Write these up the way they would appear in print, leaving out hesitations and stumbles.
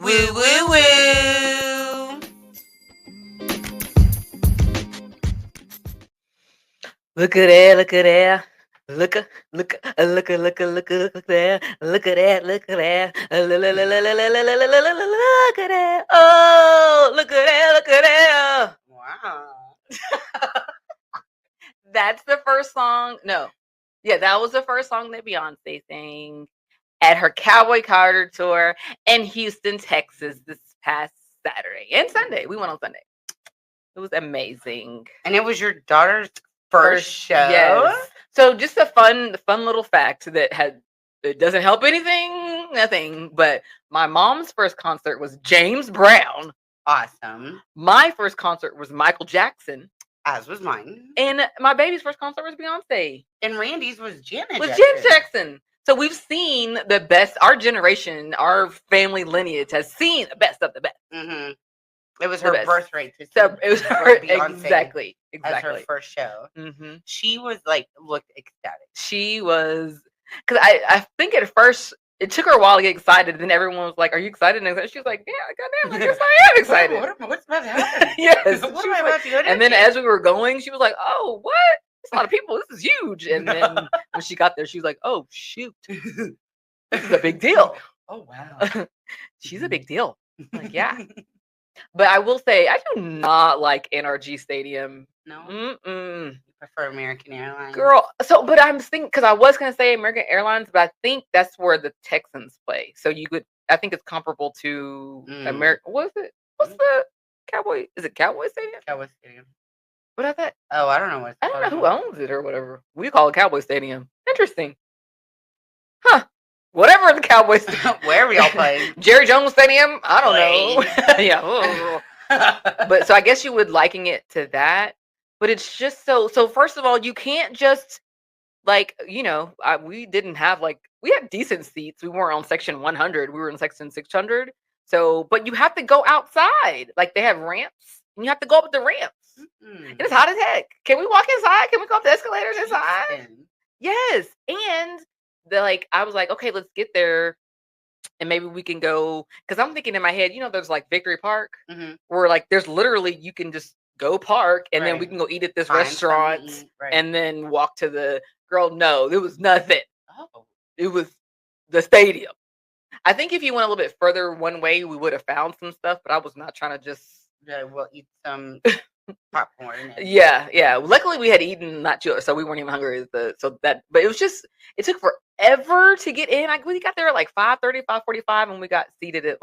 Woo, woo, woo. Look at that, look at that. Look at there. Look at that. Look at that, look at that. Look at that. Oh, look at that, look at that. Wow. That's the first song. No. Yeah, that was the first song that Beyonce sang at her Cowboy Carter tour in Houston, Texas this past Saturday and Sunday. We went on Sunday. It was amazing. And it was your daughter's first show? Yes. So just a fun little fact that it doesn't help anything, nothing. But my mom's first concert was James Brown. Awesome. My first concert was Michael Jackson. As was mine. And my baby's first concert was Beyonce. And Randy's was Janet Jackson. So we've seen the best. Our generation, our family lineage has seen the best of the best. Mm-hmm. It was her birthright to see. So it was her exactly as her first show. Mm-hmm. She was looked ecstatic. She was, because I think at first it took her a while to get excited. Then everyone was like, "Are you excited?" And she was like, "Yeah, goddamn, I guess I am excited." What's about to happen? Yes. What am I about to go to? And then as we were going, she was like, "Oh, what? It's a lot of people. This is huge." And then when she got there, she was like, "Oh shoot, this is a big deal." Oh wow, she's a big deal. I'm like, yeah. But I will say, I do not like NRG Stadium. No. Mm-mm. You prefer American Airlines, girl. So, but I'm thinking, because I was gonna say American Airlines, but I think that's where the Texans play. So you could, I think it's comparable to American. What is it? What's the Cowboy? Is it Cowboy Stadium? Cowboy Stadium. What is that? Oh, I don't know what it's I don't know who owns it or whatever. We call it Cowboy Stadium. Interesting. Huh. Whatever the Cowboys. Where are we all playing? Jerry Jones Stadium? I don't know. Yeah. But so I guess you would liken it to that. But it's just so first of all, you can't just we didn't have we had decent seats. We weren't on section 100. We were in section 600. So, but you have to go outside. Like they have ramps and you have to go up the ramps. Mm-hmm. And it's hot as heck. Can we walk inside? Can we go up the escalators inside? Yes. And I was like, okay, let's get there and maybe we can go, because I'm thinking in my head, there's Victory Park, where there's literally you can just go park and then we can go eat at this restaurant and then walk to the no, there was nothing. Oh, it was the stadium. I think if you went a little bit further one way, we would have found some stuff, but I was not trying to just eat some popcorn. Yeah. Luckily, we had eaten not too, so we weren't even hungry. But it was just, it took forever to get in. We got there at 5:30, 5:45, and we got seated at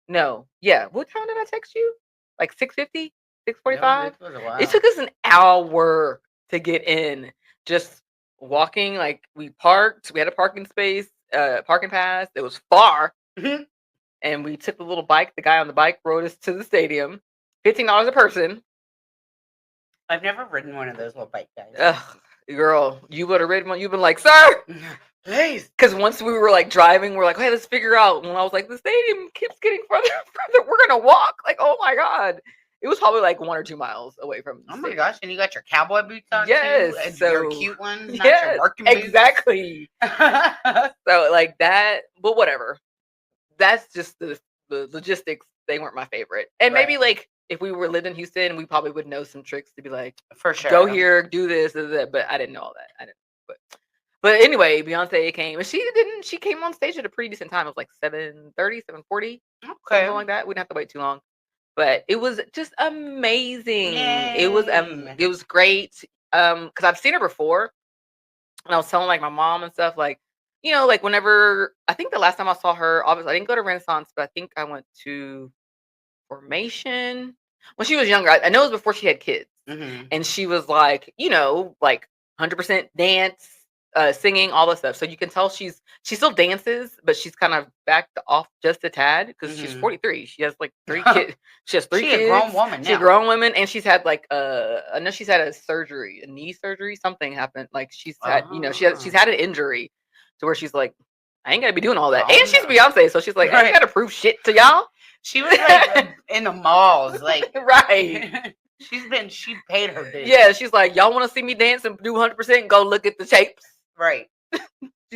no, yeah. What time did I text you? 6:50, 6:45. It took us an hour to get in. Just walking, we parked. We had a parking space, parking pass. It was far, and we took the little bike. The guy on the bike rode us to the stadium. $15 a person. I've never ridden one of those little bike guys. Ugh, girl, you would have ridden one. You've been like, sir, please. Because once we were driving, we're like, hey, let's figure out. And I was like, the stadium keeps getting further and further. We're gonna walk. Oh my god, it was probably 1 or 2 miles away from. Oh my gosh, and you got your cowboy boots on. Yes, too, and so your cute ones. Not your working boots. Exactly. So that, but whatever. That's just the logistics. They weren't my favorite, and maybe if we were lived in Houston, we probably would know some tricks to be for sure, go here, do this, but I didn't know all that. I didn't. But anyway, Beyonce came, and she came on stage at a pretty decent time. It was 7:30, 7:40, something like that. We didn't have to wait too long, but it was just amazing. Yay. It was great. Because I've seen her before, and I was telling my mom and stuff whenever, I think the last time I saw her, obviously I didn't go to Renaissance, but I think I went to Formation when she was younger. I know it was before she had kids, and she was 100% dance, singing, all this stuff. So you can tell she still dances, but she's kind of backed off just a tad because she's 43. She has 3 kids. She has 3 kids. She's a grown woman now. She's a grown woman, and she's had I know she's had a surgery, a knee surgery. Something happened. She's had she's had an injury to where she's I ain't gotta be doing all that. And she's Beyonce, so she's I ain't gotta prove shit to y'all. She was in the malls, right. She paid her dues. Yeah, she's y'all want to see me dance and do 100%? Go look at the tapes. Right.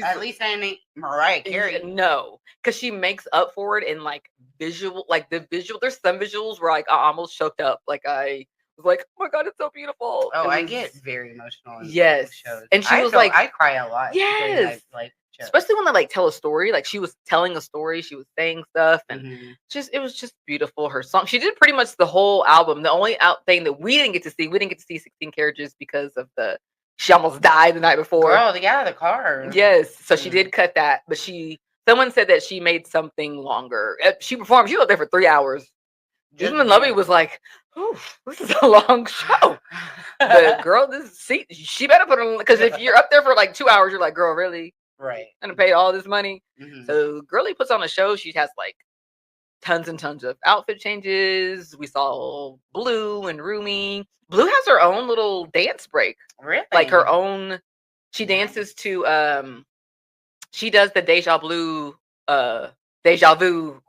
At least I ain't Mariah Carey. No, because she makes up for it in like visual, like the visual. There's some visuals where like I almost choked up. Like I was like, oh my god, it's so beautiful. Oh, I get very emotional in yes shows. And she was like, I cry a lot. yes, like especially when they like tell a story. Like she was telling a story, she was saying stuff, and it was just beautiful. Her song, she did pretty much the whole album. The only thing that we didn't get to see 16 Carriages because of she almost died the night before. Oh, yeah, the car. Yes, so she did cut that, but someone said that she made something longer. She performed. She was there for 3 hours. Even Lovey was like, "Oh, this is a long show." The girl, she better put on, because if you're up there for like 2 hours, you're like, "Girl, really? Right? Gonna pay all this money?" So Girlie puts on a show. She has like tons and tons of outfit changes. We saw Blue and Rumi. Blue has her own little dance break. Really? Like her own. She dances to she does the Deja Vu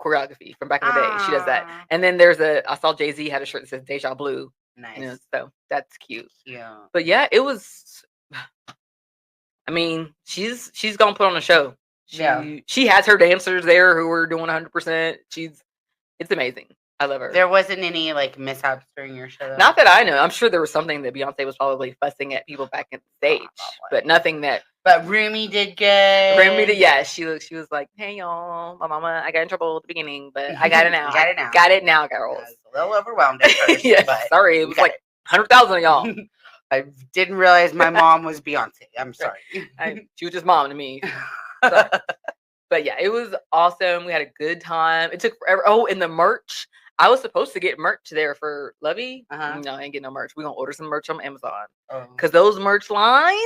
choreography from back in the day. She does that. And then I saw Jay-Z had a shirt that says Deja Blue. Nice. So that's cute. Yeah. But yeah, it was, I mean, she's gonna put on a show. She has her dancers there who are doing 100%. It's amazing. I love her. There wasn't any like mishaps during your show, though? Not that I know. I'm sure there was something that Beyonce was probably fussing at people back in the stage, but nothing that. But Rumi did good. Rumi did, yeah. She was like, "Hey y'all, my mama, I got in trouble at the beginning, but I got it now. Got it now, girls." I was a little overwhelmed at first. Yeah, but sorry, it was like 100,000 of y'all. I didn't realize my mom was Beyonce. I'm sorry. She was just mom to me. So. But yeah, it was awesome. We had a good time. It took forever. Oh, and the merch. I was supposed to get merch there for Lovey. No, I ain't getting no merch. We're going to order some merch on Amazon. Because those merch lines.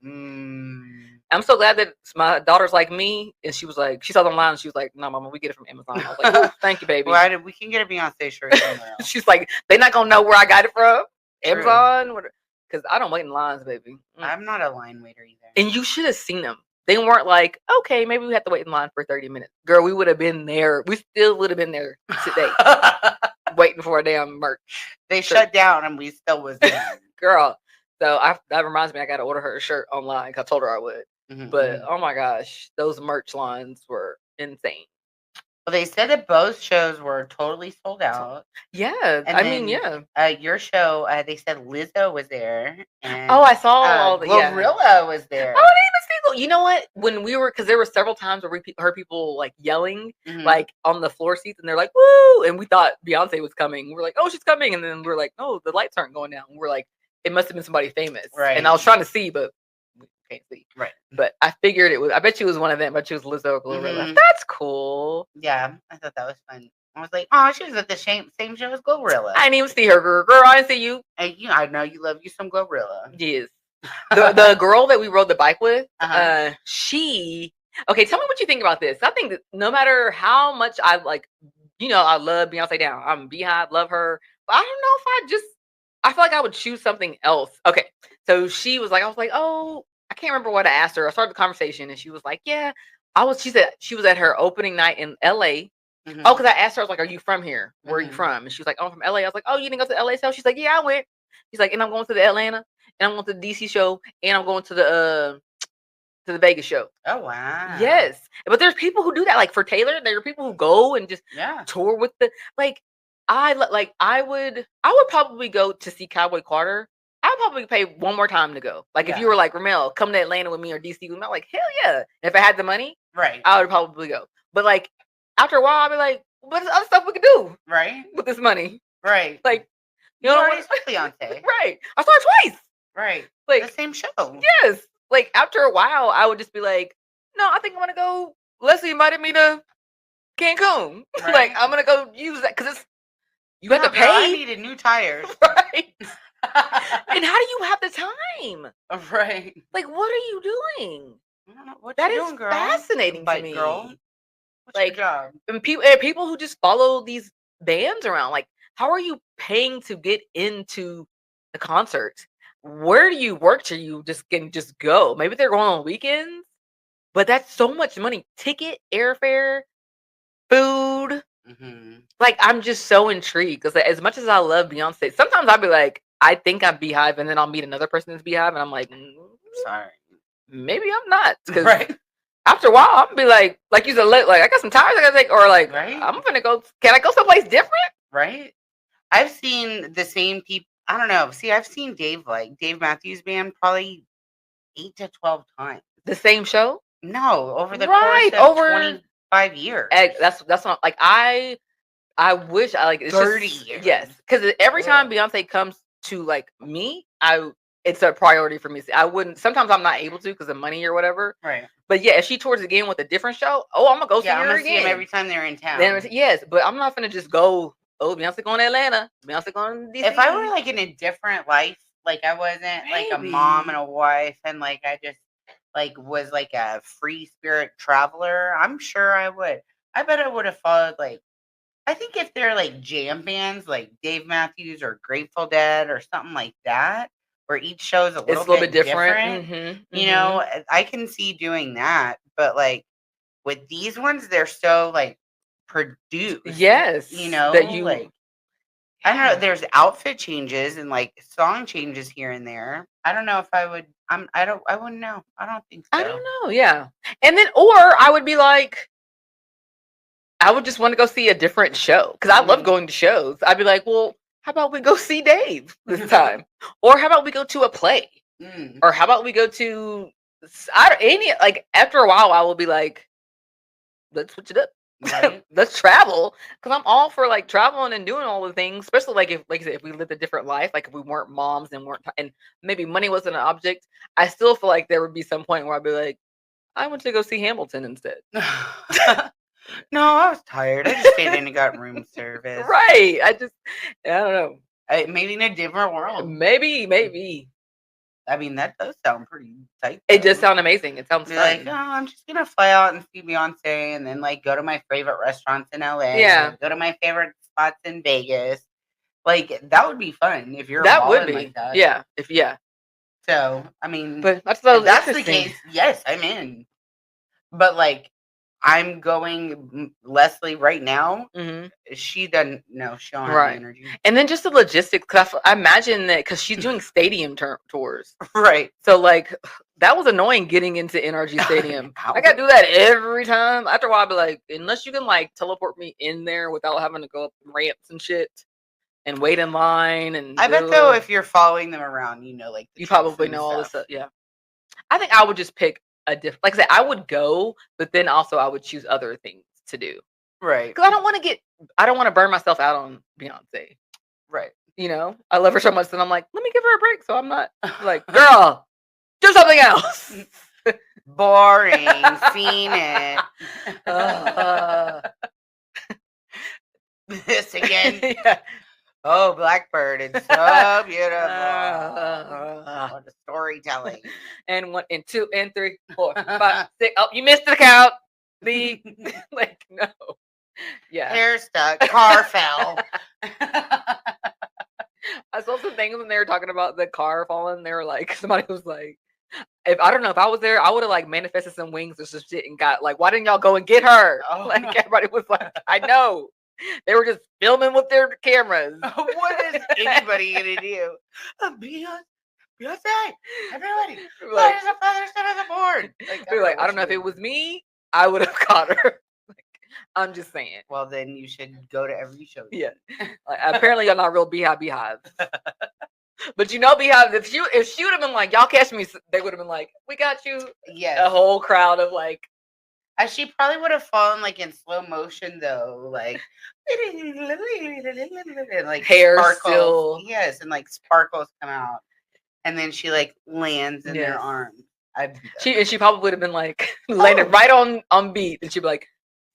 I'm so glad that my daughter's like me. And she was like, she saw them lines. She was like, "No, mama, we get it from Amazon." I was like, "Oh, thank you, baby." Well, we can get a Beyonce shirt somewhere else. She's like, they're not going to know where I got it from. Amazon? Because I don't wait in lines, baby. I'm not a line waiter either. And you should have seen them. They weren't like, okay, maybe we have to wait in line for 30 minutes. Girl, we would have been there. We still would have been there today. Waiting for a damn merch. They shut down and we still was there. Girl. So that reminds me, I got to order her a shirt online because I told her I would. But oh my gosh, those merch lines were insane. Well, they said that both shows were totally sold out. Yeah, and your show, they said Lizzo was there. And, I saw all the Glorilla was there. Oh, I didn't even see. You know what? When we were, because there were several times where we heard people like yelling, like on the floor seats, and they're like, "Woo!" And we thought Beyonce was coming. We're like, "Oh, she's coming!" And then we're like, "No, the lights aren't going down." We're like, "It must have been somebody famous." Right. And I was trying to see, but we can't see. Right. But I figured it was. I bet you it was one of them. But she was Lizzo or Glorilla. That's cool. Yeah, I thought that was fun. I was like, "Oh, she was at the same show as Glorilla." I didn't even see her, girl. I didn't see you. And I know you love you some Glorilla. Yes. The girl that we rode the bike with, she. Okay, tell me what you think about this. I think that no matter how much I like, I love Beyonce down. I'm Beehive, love her. But I don't know if I feel like I would choose something else. Okay, so she was like, I was like, oh, I can't remember what I asked her. I started the conversation and she was like, yeah, she said she was at her opening night in LA. Oh, because I asked her, I was like, are you from here? Where are you from? And she was like, oh, I'm from LA. I was like, oh, you didn't go to the LA show? She's like, yeah, I went. She's like, and I'm going to the Atlanta, and I'm going to the DC show, and I'm going to the Vegas show. Oh, wow. Yes. But there's people who do that. Like for Taylor, there are people who go and just tour with I would probably go to see Cowboy Carter. I would probably pay one more time to go. Like if you were like, Ramelle, come to Atlanta with me or DC with me, I'm like, hell yeah. And if I had the money, right, I would probably go. But like after a while, I'd be like, what's other stuff we could do? Right. With this money. Right. Like, you know what? Beyonce. Right. I saw her twice. Right. Like the same show. Yes. Like after a while, I would just be like, no, I think I'm gonna go. Leslie invited me to Cancun. Right. Like I'm gonna go use that because you have to pay. I needed new tires. Right. And how do you have the time? Right. Like what are you doing? I don't know what that you're is doing, girl. Fascinating to me. Girl. What's like your job? And people who just follow these bands around. Like how are you paying to get into the concert? Where do you work till you can just go? Maybe they're going on weekends, but that's so much money. Ticket, airfare, food. Like I'm just so intrigued because as much as I love Beyonce, sometimes I'll be like, I think I'm Beehive, and then I'll meet another person that's Beehive, and I'm like, sorry. maybe I'm not. Because Right. after a while, I'm gonna be like you said, like I got some tires I gotta take, or like Right. I'm gonna go. Can I go someplace different? Right. I've seen the same people. I don't know. See, I've seen Dave Matthews Band probably 8 to 12 times. The same show? No, over the Right, course of over 25 years. That's not like I wish I like it's 30 just years. yes, because every time Ugh. Beyonce comes to like me, it's a priority for me. I wouldn't. Sometimes I'm not able to because of money or whatever. Right. But yeah, if she tours again with a different show, oh, I'm gonna go see Yeah, I'm her gonna see them again. every time they're in town. Then yes, but I'm not gonna just go. Oh, Beyonce going to Atlanta. Beyonce going to DC. If I were like in a different life, like I wasn't like a mom and a wife, and like I just like was like a free spirit traveler, I'm sure I would. I bet I would have followed like. I think if they're like jam bands, like Dave Matthews or Grateful Dead or something like that, where each show is a little bit different, you know, I can see doing that. But like with these ones, they're so like produced. Yes, you know, that you like I don't know. There's outfit changes and like song changes here and there. I don't know if I would. I wouldn't know. I don't think so. I don't know. Yeah, and then or I would be like. I would just want to go see a different show because I love going to shows. I'd be like, well, how about we go see Dave this time? Or how about we go to a play? Or how about we go to after a while I will be like, let's switch it up. Right. Let's travel because I'm all for like traveling and doing all the things, especially like if like I said, if we lived a different life, like if we weren't moms and maybe money wasn't an object, I still feel like there would be some point where I'd be like, I went to go see Hamilton instead. No, I was tired. I just stayed in and got room service. Right. I don't know. Maybe in a different world. Maybe. I mean, that does sound pretty tight. It does sound amazing. It sounds fun. Like, oh, I'm just gonna fly out and see Beyonce, and then like go to my favorite restaurants in LA. Yeah. Go to my favorite spots in Vegas. Like that would be fun if you're. That would be. Like that. Yeah. So I mean, but if that's the case, yes, I'm in. But like, I'm going Leslie right now. She doesn't know. She don't have the energy. And then just the logistics. Cause I imagine that because she's doing stadium tours. Right. So like that was annoying getting into NRG Stadium. I got to do that every time. After a while, I'll be like, unless you can like teleport me in there without having to go up ramps and shit and wait in line. And I bet though, if you're following them around, you know, like you probably know all this stuff. Yeah. I think I would just pick a different, like I said, I would go, but then also I would choose other things to do. Right. Because I don't want to burn myself out on Beyonce. Right. You know, I love her so much that I'm like, let me give her a break. So I'm not like, girl, do something else. Boring. Seen it. This again. Yeah. Oh, Blackbird, it's so beautiful. Oh, the storytelling. And 1 and 2 and 3, 4, 5, 6. Oh, you missed the count. Like no. Yeah. Hair stuck. Car fell. I saw some things when they were talking about the car falling. They were like, somebody was like, I don't know if I was there, I would have like manifested some wings or some shit and got like, why didn't y'all go and get her? Like everybody was like, I know. They were just filming with their cameras. What is anybody gonna do? Beyonce, everybody, like, there's a feather set on the board. Like, I don't know if it was me, I would have caught her. Like, I'm just saying. Well, then you should go to every show. Yeah. Like, apparently, you're not real beehives. But you know, Beehive, if she would have been like, y'all catch me, they would have been like, we got you. Yes. A whole crowd of like. She probably would have fallen like in slow motion though, like hair sparkles. Still. Yes, and like sparkles come out, and then she like lands in their arms. She probably would have been like landed right on beat, and she'd be like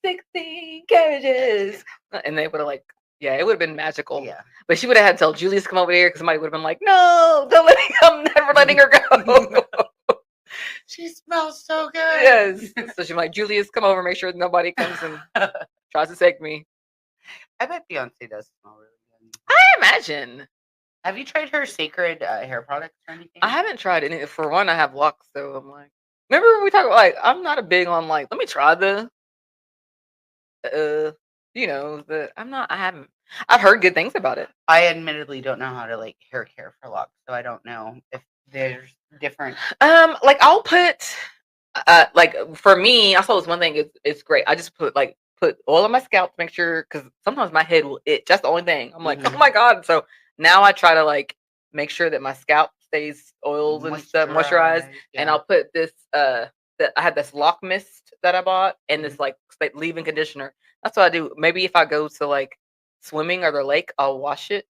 16 carriages, and they would have like. Yeah, it would have been magical. Yeah, but she would have had to tell Julius to come over here because somebody would have been like, "No, don't let me. I'm never letting her go." She smells so good. Yes. So she's like, Julius, come over, make sure nobody comes and tries to take me. I bet Beyonce does smell really good. I imagine. Have you tried her sacred hair products or anything? I haven't tried any. For one, I have locks, so I'm like, remember when we talked about like, I'm not a big on like, let me try the, I haven't. I've heard good things about it. I admittedly don't know how to like hair care for locks, so I don't know if there's different. Like I'll put, like for me, I saw this one thing. It's great. I just put oil on my scalp to make sure, because sometimes my head will itch. That's the only thing. I'm like, oh my god. So now I try to like make sure that my scalp stays oiled and stuff, moisturized. And I'll put this that I had this lock mist that I bought, and this like leave-in conditioner. That's what I do. Maybe if I go to like swimming or the lake, I'll wash it.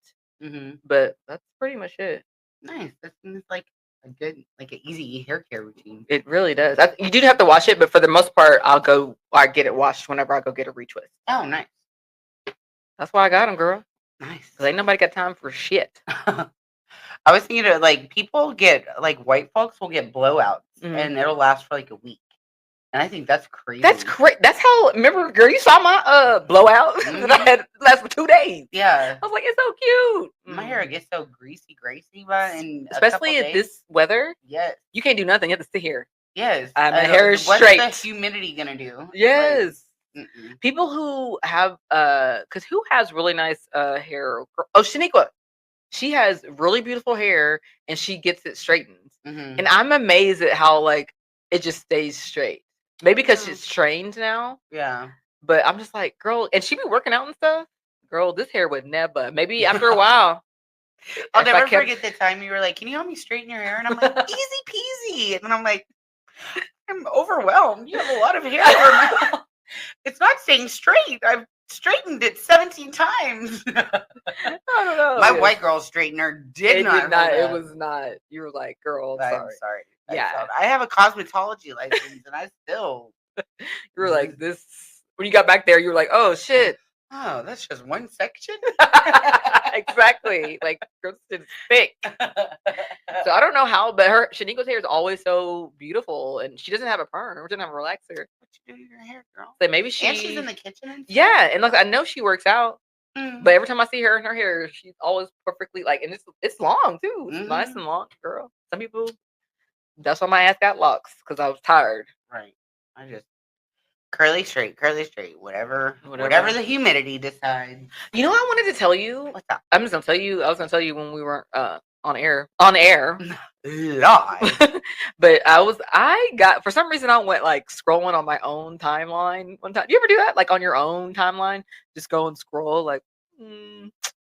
But that's pretty much it. Nice. That's like a good, like an easy hair care routine. It really does. You do have to wash it, but for the most part, I get it washed whenever I go get a retwist. Oh, nice. That's why I got them, girl. Nice. Because ain't nobody got time for shit. I was thinking of like people get like white folks will get blowouts and it'll last for like a week. And I think that's crazy. That's crazy. That's how. Remember, girl, you saw my blowout that I had last for 2 days. Yeah, I was like, it's so cute. My hair gets so greasy, in especially in this weather. Yes, you can't do nothing. You have to sit here. Yes, my hair is straight. What's the humidity gonna do? Yes, people who have because who has really nice hair? Oh, Shaniqua. She has really beautiful hair and she gets it straightened. And I'm amazed at how like it just stays straight. Maybe because she's trained now. Yeah. But I'm just like, girl, and she be working out and stuff. Girl, this hair would never. Maybe after a while. I'll never forget the time you were like, can you help me straighten your hair? And I'm like, easy peasy. And then I'm like, I'm overwhelmed. You have a lot of hair. It's not staying straight. I've straightened it 17 times. I don't know. My white girl straightener did not. It was not. You were like, girl, I'm sorry. Yeah. I have a cosmetology license and I still. You were like, this. When you got back there, you were like, oh, shit. Oh, that's just one section? Exactly. Like, girl, it's thick. So I don't know how, but Shaniqua's hair is always so beautiful, and she doesn't have a perm. She doesn't have a relaxer. What you do to your hair, girl? So maybe she. And she's in the kitchen and stuff? Yeah, and look, I know she works out. But every time I see her in her hair, she's always perfectly like, and it's long too. It's nice and long, girl. Some people. That's why my ass got locks, because I was tired. Right. I just curly straight, whatever the humidity decides. You know what I wanted to tell you? What's up? I'm just gonna tell you. I was gonna tell you when we weren't on air. Live. But I got, for some reason, I went like scrolling on my own timeline one time. Do you ever do that? Like on your own timeline? Just go and scroll like,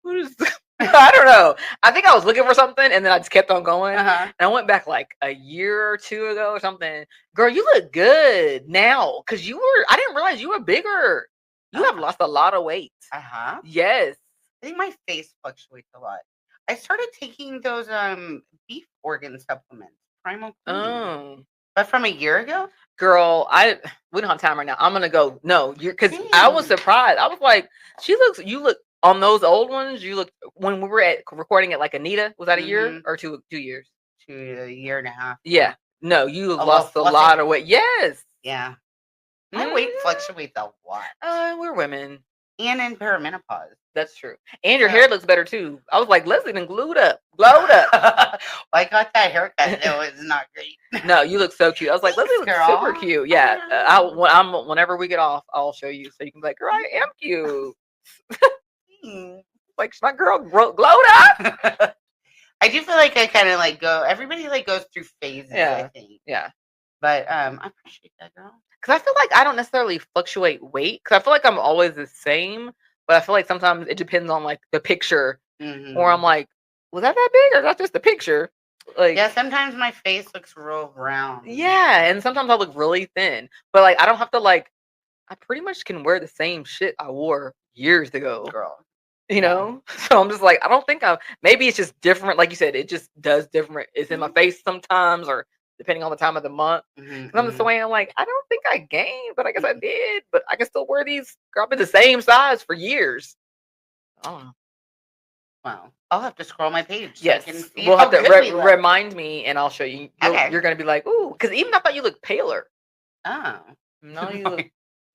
what is this? I don't know. I think I was looking for something and then I just kept on going. And I went back like a year or two ago or something. Girl, you look good now, because I didn't realize you were bigger. You have lost a lot of weight. Yes. I think my face fluctuates a lot. I started taking those beef organ supplements, Primal Clean. But from a year ago? Girl, we don't have time right now. I'm gonna go. No, because I was surprised. I was like, you look on those old ones. You look, when we were recording it like Anita, was that a year or 2 years? A year and a half. Yeah. No, you lost a lot of weight. Yes. Yeah. My weight fluctuates a lot. We're women. And in perimenopause. That's true. And your hair looks better too. I was like, Leslie done glowed up. Well, I got that haircut. It was not great. No, you look so cute. I was like, Leslie looks super cute. Yeah. Whenever we get off, I'll show you so you can be like, girl, I am cute. Like, my girl glowed up. I do feel like I kind of like everybody like goes through phases, I think. Yeah. But I appreciate that, girl. Because I feel like I don't necessarily fluctuate weight, because I feel like I'm always the same. But I feel like sometimes it depends on like the picture, or I'm like, was that big, or that's just the picture? Like, yeah, sometimes my face looks real round. Yeah, and sometimes I look really thin. But like, I don't have to like. I pretty much can wear the same shit I wore years ago, girl. You know, so I'm just like, I don't think maybe it's just different. Like you said, it just does different. It's in my face sometimes, or depending on the time of the month. I'm just the way I'm like, I don't think I gained, but I guess I did. But I can still wear these. Girl, I've been the same size for years. I don't know. Wow. I'll have to scroll my page. Yes. So we'll have to remind me, and I'll show you. You're going to be like, ooh, because even I thought you looked paler. Oh. No, you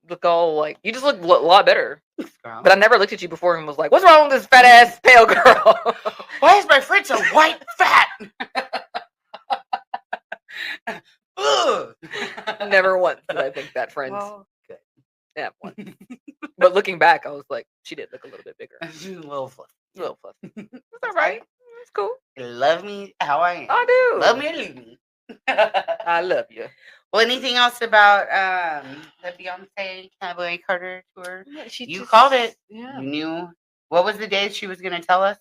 look all like, you just look a lot better. Girl. But I never looked at you before and was like, what's wrong with this fat ass pale girl? Why is my friend so white fat? Never once did I think that, friends. Well, good. Yeah, once. But looking back, I was like, she did look a little bit bigger. She's a little fluffy. A little fluffy. Is that right? That's cool. Love me how I am. I do. Love me or leave me. I love you. Well, anything else about the Beyonce Cowboy Carter tour? You just called it. Yeah. You knew. What was the day she was going to tell us?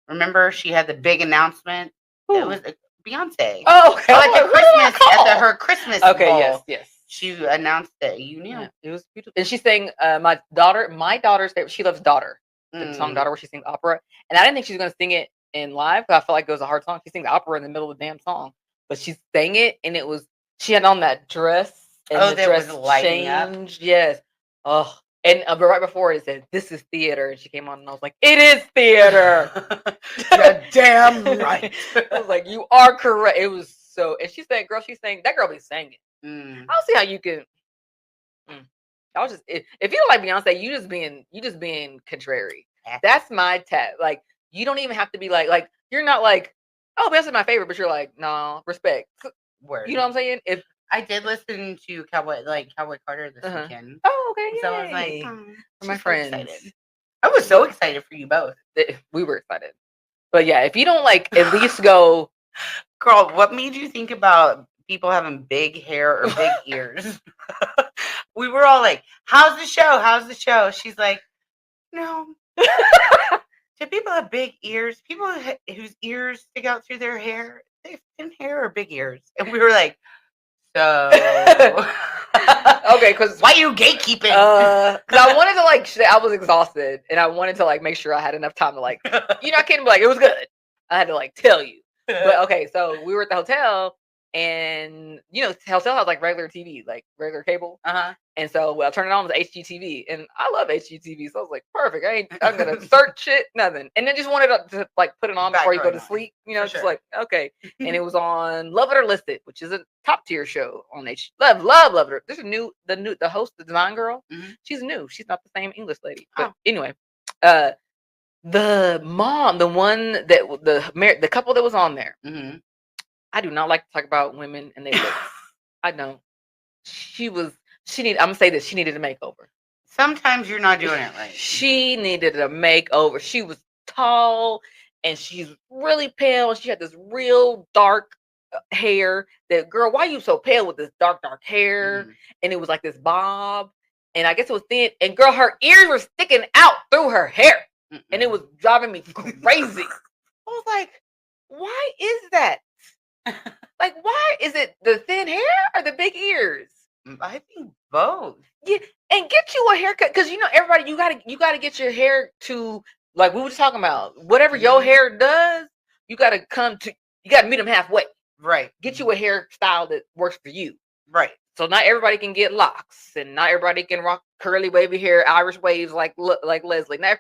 Remember, she had the big announcement. Who? It was Beyonce. Oh, okay. Oh, at the Christmas her Christmas Okay, ball. yes. She announced that you knew. Yeah, it was beautiful. And she sang my daughter's favorite. She loves Daughter, the song Daughter, where she sings opera. And I didn't think she was going to sing it in live, but I felt like it was a hard song. She sings opera in the middle of the damn song, but she sang it, and it was, she had on that dress, and the dress was lighting changed. Up. Yes. Oh, and but right before it said, "This is theater," and she came on, and I was like, "It is theater." You're damn right. I was like, "You are correct." It was so, and she sang, "Girl," she sang. That girl be singing. I don't see how you can. I was just, if you don't like Beyonce, you just being contrary. That's my tap. Like, you don't even have to be like you're not like, oh, Beyonce's my favorite, but you're like, no, respect. Word. You know what I'm saying? If I did listen to Cowboy Carter this weekend. Oh, okay. So I was like, for my friends. Excited. I was so excited for you both. We were excited. But yeah, if you don't like, at least go. Girl, what made you think about people having big hair or big ears? We were all like, how's the show? How's the show? She's like, no. Do people have big ears? People whose ears stick out through their hair, they have thin hair or big ears? And we were like, so. Okay, because why you gatekeeping? Because I wanted to like, I was exhausted, and I wanted to like make sure I had enough time to like, I can't be like, it was good. I had to like tell you. But okay, so we were at the hotel, and hotel has like regular TV, like regular cable. And so I turned it on, it was HGTV, and I love HGTV, so I was like, perfect. I'm gonna search it, nothing, and then just wanted to like put it on before you go to sleep, just like okay. And it was on Love It or List It, which is a top tier show on Love It. There's the host, the design girl. She's new. She's not the same English lady, but anyway, the mom, the one that the couple that was on there. I do not like to talk about women and their looks. I don't. I'm gonna say this. She needed a makeover. Sometimes you're not doing it right. She needed a makeover. She was tall and she's really pale. She had this real dark hair. That girl, why are you so pale with this dark hair? And it was like this bob. And I guess it was thin. And girl, her ears were sticking out through her hair. And it was driving me crazy. I was like, why is that? Like, why is it the thin hair or the big ears? I think both. Yeah, and get you a haircut because everybody, you gotta get your hair to, like we were just talking about, whatever your hair does, you gotta meet them halfway. Right. Get you a hairstyle that works for you. Right. So not everybody can get locks, and not everybody can rock curly wavy hair, Irish waves like Leslie. Now,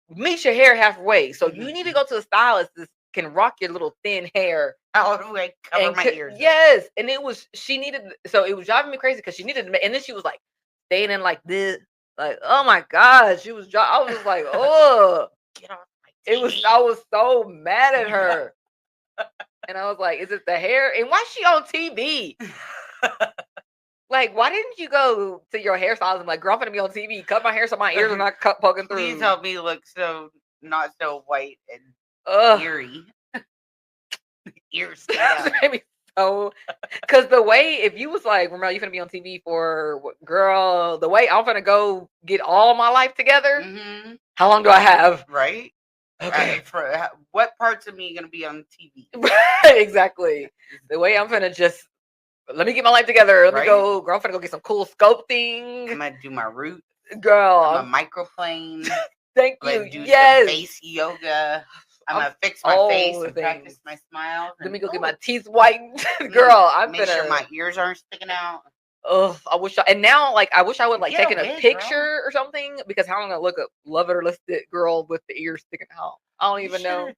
meet your hair halfway. So you need to go to a stylist that can rock your little thin hair. How do I cover my ears? Yes, and it was driving me crazy because she needed to, and then she was like staying in like this, like oh my gosh, I was just like, oh, get off my TV. I was so mad at her, and I was like, is it the hair? And why is she on TV? Like, why didn't you go to your hairstylist and like, girl, I'm gonna be on TV, cut my hair so my ears are not poking through. Please help me look not so white and eerie. Ears maybe so, because the way, if you was like, Ramelle, you gonna be on TV for girl, the way I'm gonna go get all my life together. How long do I have? Right. Okay. For what parts of me are gonna be on TV? Exactly. The way I'm gonna just let me get my life together. Let me go, girl. I'm gonna go get some cool sculpting. I'm gonna do my roots, girl. I'm a microplane. Thank you. Do some face yoga. I'm gonna fix my face and practice my smile. Let me go get my teeth whitened. Girl, I'm make sure my ears aren't sticking out. Oh, I wish I would like taking a picture or something, because how am I gonna look up Love It or List It girl with the ears sticking out? I don't even know.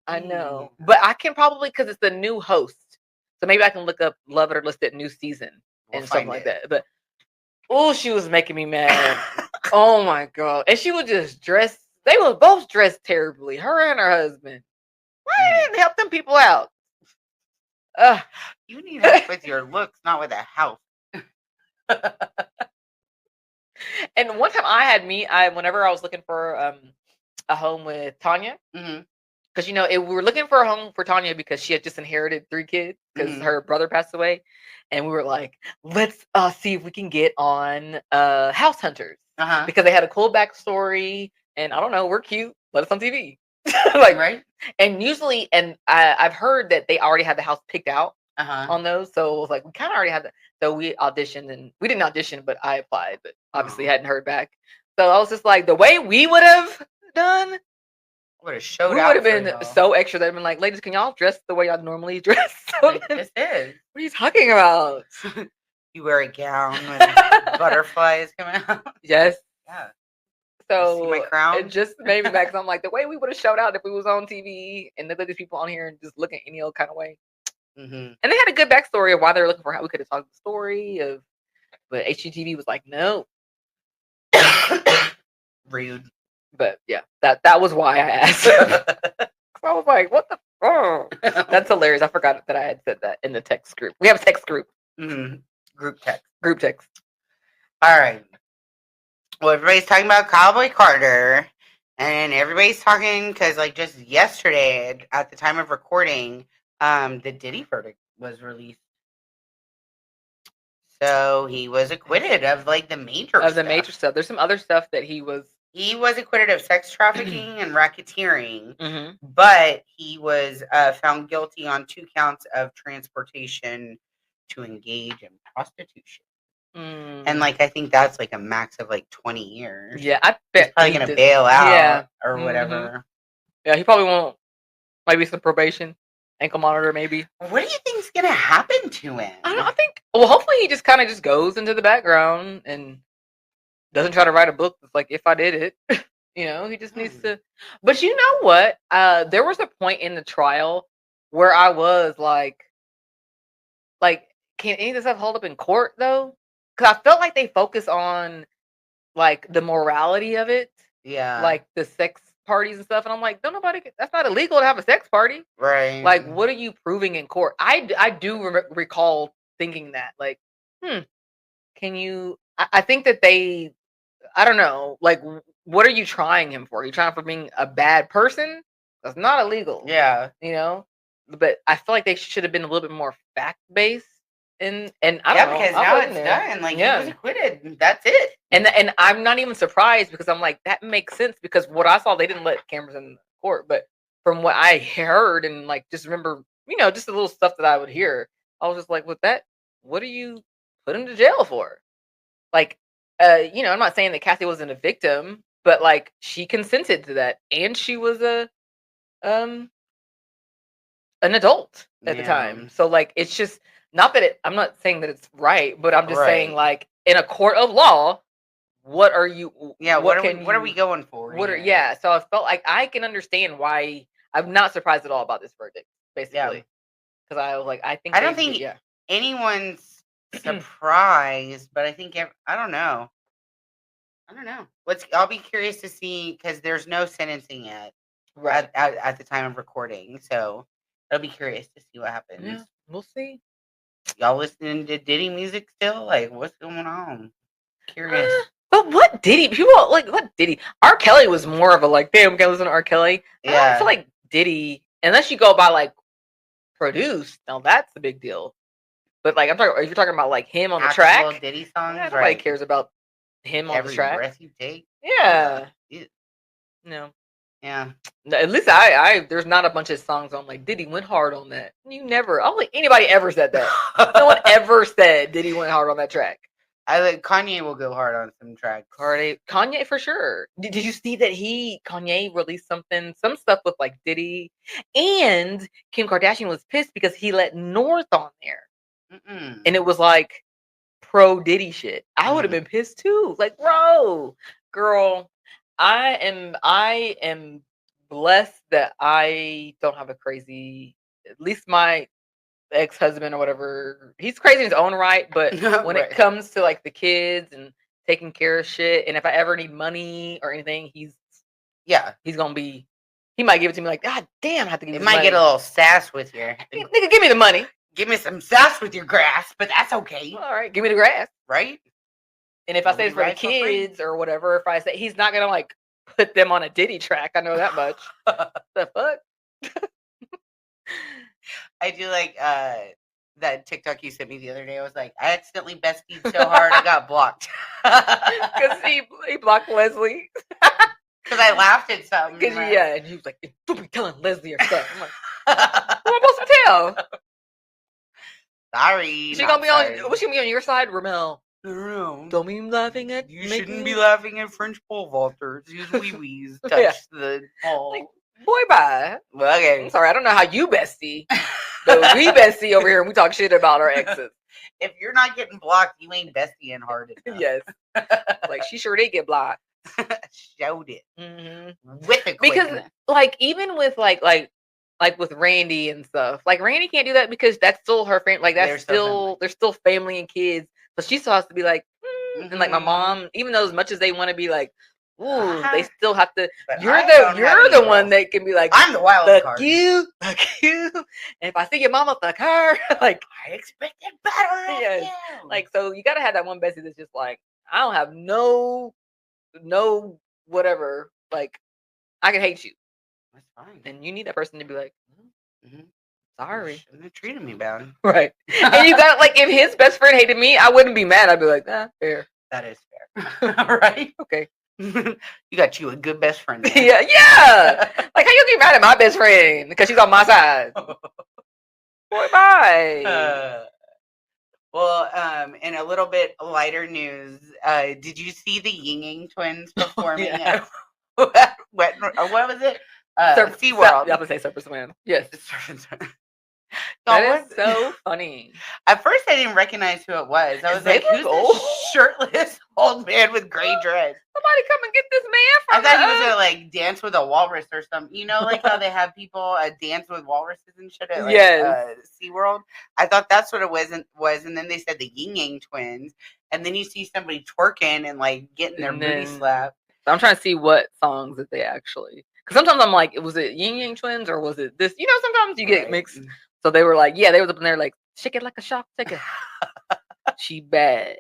I know, but I can probably, because it's the new host, so maybe I can look up Love It or List It new season and something like that. But she was making me mad. Oh my god, and she would just dress. They were both dressed terribly, her and her husband. Why didn't help them people out? You need help with your looks, not with a house. And one time whenever I was looking for a home with Tanya, because we were looking for a home for Tanya because she had just inherited 3 kids because her brother passed away, and we were like, let's see if we can get on House Hunters because they had a cool backstory, and I don't know, we're cute. Let us on TV, like Right. And usually, and I've heard that they already had the house picked out on those, so it was like we kind of already had that. So we auditioned, and we didn't audition, but I applied, but obviously hadn't heard back. So I was just like, the way we would have done. Would have showed We out. would have been so extra. They'd been like, ladies, can y'all dress the way y'all normally dress? Like, this is. What are you talking about? You wear a gown with butterflies coming out. Yes. Yeah. So see my crown? it just made me mad because I'm like, the way we would have showed out if we was on TV and they let these people on here and just looking any old kind of way. And they had a good backstory of why they were looking for how we could have talked the story of, but HGTV was like, no. Rude. But yeah, that was why I asked. I was like, what the fuck? That's hilarious. I forgot that I had said that in the text group. We have a text group. Group text. Group text. All right. Well, everybody's talking about Cowboy Carter, and everybody's talking because, like, just yesterday at the time of recording, the Diddy verdict was released. So he was acquitted of like the major stuff. There's some other stuff that he was acquitted of sex trafficking and racketeering, but he was found guilty on 2 counts of transportation to engage in prostitution. And like I think that's like a max of like 20 years. Yeah, I bet he's probably gonna bail out or whatever. Yeah, he probably won't. Maybe some probation, ankle monitor, maybe. What do you think's gonna happen to him? I don't know. I think. Well, hopefully he just kind of just goes into the background and doesn't try to write a book that's like, if I did it. He just needs to. But you know what? There was a point in the trial where I was like, can any of this stuff hold up in court though? Because I felt like they focus on like the morality of it, like the sex parties and stuff, and I'm like, don't nobody. That's not illegal to have a sex party, right? Like, what are you proving in court? I do recall thinking that, like, can you? I think that they. I don't know. Like, what are you trying him for? Are you trying for being a bad person? That's not illegal. Yeah. But I feel like they should have been a little bit more fact based. And I don't know. Because now it's done. Like, he was acquitted. That's it. And I'm not even surprised because I'm like, that makes sense because what I saw, they didn't let cameras in the court. But from what I heard and like just remember, just the little stuff that I would hear, I was just like, with that, what do you put him to jail for? Like, I'm not saying that Cassie wasn't a victim, but like she consented to that, and she was an adult at the time. So like, it's just not that I'm not saying that it's right, but I'm just saying like in a court of law, what are you? Yeah, what are we going for? So I felt like I can understand why. I'm not surprised at all about this verdict, basically, because I was like, I don't think anyone's surprised, but I think I don't know. I'll be curious to see because there's no sentencing yet, at the time of recording. So I'll be curious to see what happens. Yeah, we'll see. Y'all listening to Diddy music still? Like, what's going on? Curious. But what Diddy? People like what Diddy? R. Kelly was more of a like, damn, can listen to R. Kelly. I feel like Diddy, unless you go by like produced, now that's a big deal. But like, if you're talking about like him on the track, Diddy songs, nobody cares about him on the track. Every breath you take. Yeah. No. Yeah. At least I there's not a bunch of songs on like Diddy went hard on that. You never. I don't think anybody ever said that. No one ever said Diddy went hard on that track. Kanye will go hard on some tracks. Kanye for sure. Did you see that Kanye released some stuff with like Diddy and Kim Kardashian was pissed because he let North on there, and it was like pro Diddy shit. I would have been pissed too. Like, bro, girl, I am blessed that I don't have a crazy. At least my ex-husband or whatever, he's crazy in his own right, but when it comes to like the kids and taking care of shit, and if I ever need money or anything, he's gonna be. He might give it to me like, God damn, I have to give. It might get a little sass with you. Nigga, give me the money. Give me some sass with your grass, but that's okay. All right, give me the grass, right? And if I say it's for the kids or whatever, if I say he's not gonna like put them on a Diddy track, I know that much. The fuck. I do like that TikTok you sent me the other day. I was like, I accidentally bestied so hard I got blocked. Because he blocked Leslie. Because I laughed at something. Yeah, and he was like, don't be telling Leslie your stuff. I'm like, who am I supposed to tell? Sorry. What's she gonna be on your side, Ramelle? No. Don't be laughing at You shouldn't be laughing at French pole vaulters whose wee-wees touch Yeah. the pole. Like, boy, bye. Well, okay. I'm sorry, I don't know how you bestie. But we bestie over here and we talk shit about our exes. If you're not getting blocked, you ain't bestieing hard enough. Yes. Like, she sure did get blocked. Showed it. Mm-hmm. With a because, quickness. like, even with, like with Randy and stuff, like, Randy can't do that because that's still her family. Like, they're still family and kids. So she still has to be like, and like my mom, even though as much as they want to be like, ooh, they still have to. You're the one that can be like, I'm the wild card. Fuck you. And if I see your mama, fuck her. Like, I expected better. Yes. Like, so you gotta have that one bestie that's just like, I don't have no whatever. Like, I can hate you. That's fine. And you need that person to be like, sorry. Shouldn't have treated me bad. Right. And you got, like, if his best friend hated me, I wouldn't be mad. I'd be like, fair. That is fair. Right? Okay. You got you a good best friend. Yeah. Like, how you get mad at my best friend because she's on my side? Boy, bye. Well, in a little bit lighter news, did you see the Ying Yang Twins performing at what was it? SeaWorld. I would say Surface Swim. Yes. That is so funny. At first, I didn't recognize who it was. I was like, who's this shirtless old man with gray dreads? Somebody come and get this man from I thought he was going to, like, dance with a walrus or something. You know, like how they have people dance with walruses and shit at, like, SeaWorld? I thought that's what it was. And then they said the Ying Yang Twins. And then you see somebody twerking and, like, getting their booty slapped. I'm trying to see what songs that they actually... Because sometimes I'm like, was it Ying Yang Twins or was it this? You know, sometimes you get mixed. So they were like, they was up in there like, shake it like a shop ticket. She bad.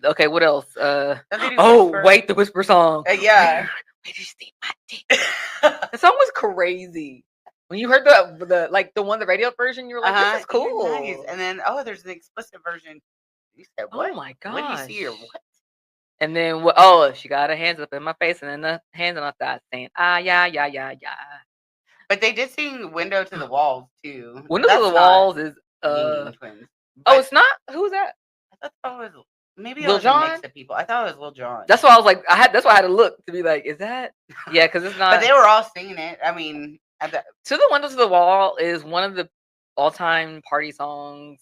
Okay, what else? Wait, the Whisper song. Yeah. Where did you see my dick? The song was crazy. When you heard the radio version, you were like, this is cool. Nice. And then, there's an explicit version. You said, what? Oh my god. What do you see here? What? And then, she got her hands up in my face and then the hands on my thigh saying, yeah. But they did sing Window to the Walls, too. Window to the Walls is, Twins. It's not? Who's that? I thought it was, maybe Lil it was Jon? a mix of people. I thought it was Lil Jon. That's why I was like, that's why I had to look to be like, is that? Yeah, because it's not. But they were all singing it. I mean. To the Window to the Wall is one of the all-time party songs.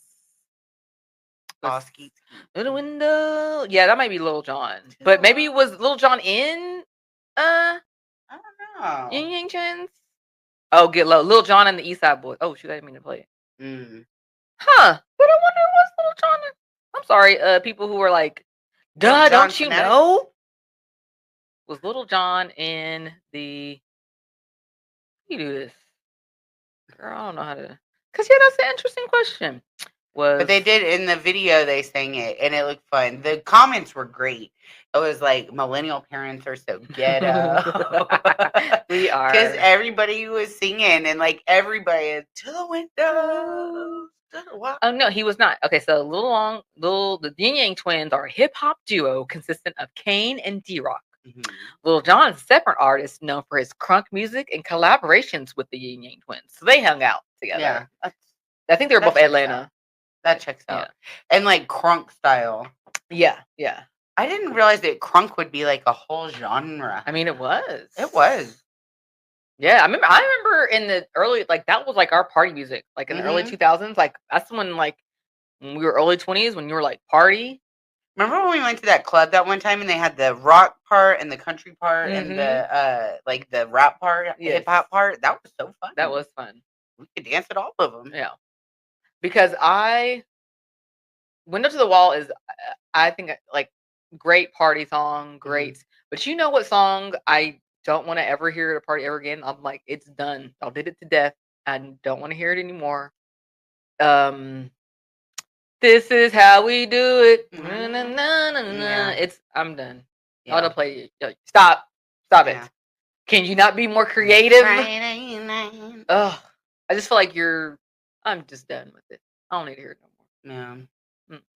Skeet. The window. Yeah, that might be Lil Jon. But maybe was Lil Jon in I don't know. Ying Yang Twins? Oh, Get Low. Lil Jon and the East Side Boys. Oh, shoot, I didn't mean to play it. Huh. But I wonder what's Lil Jon in. I'm sorry, people who were like, duh, don't you know? Was Lil Jon in the... How do you do this? Girl, I don't know how to... Because, that's an interesting question. But they did, in the video, they sang it, and it looked fun. The comments were great. It was like, millennial parents are so ghetto. We are. Because everybody was singing, and like, everybody, to the window. Oh, no, he was not. Okay, so the Ying Yang Twins are a hip-hop duo consistent of Kane and D-Rock. Lil Jon is a separate artist known for his crunk music and collaborations with the Ying Yang Twins. So they hung out together. Yeah. I think they were both Atlanta. That checks out. And like crunk style. Yeah. I didn't realize that crunk would be like a whole genre. I mean, it was. Yeah, I remember in the early, like, that was like our party music. Like in the early 2000s, like that's when we were early 20s, when you were like party. Remember when we went to that club that one time and they had the rock part and the country part and the like the rap part, hip hop part? That was so fun. That was fun. We could dance at all of them. Yeah. Because Window to the Wall is, I think, like, great party song, great. But you know what song I don't want to ever hear at a party ever again? I'm like, it's done. I did it to death. I don't want to hear it anymore. This is how we do it. I'm done. I want to play. Stop it. Can you not be more creative? Friday night. Ugh. I just feel like I'm just done with it. I don't need to hear it no Yeah. more.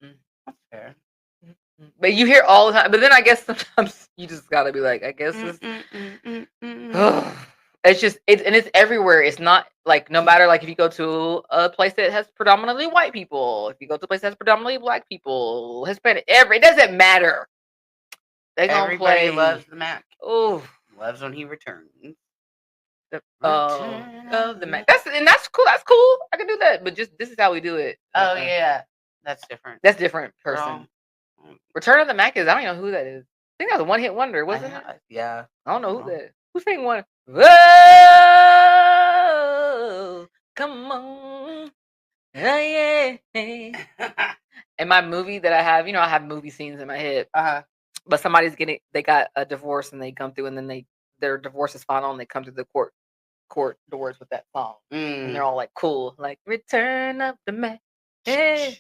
Mm-mm. That's fair. Mm-mm. But you hear all the time. But then I guess sometimes you just gotta be like, I guess it's. Ugh. It's just and it's everywhere. It's not like no matter like if you go to a place that has predominantly white people, if you go to a place that has predominantly black people, Hispanic, it doesn't matter. They gonna Everybody play. loves the Mac. Oh, Loves when he returns. the Mac. That's cool. That's cool. I can do that. But just this is how we do it. Oh yeah, that's different. That's different person. Girl. Return of the Mac is. I don't even know who that is. I think that was a one hit wonder, wasn't it? Yeah. I don't know who that is. Who sang one? Whoa, come on. Oh, yeah. In my movie that I have, I have movie scenes in my head. But they got a divorce and they come through and then their divorce is final and they come to the court doors with that song. And they're all like cool. Like, Return of the Mac. Hey.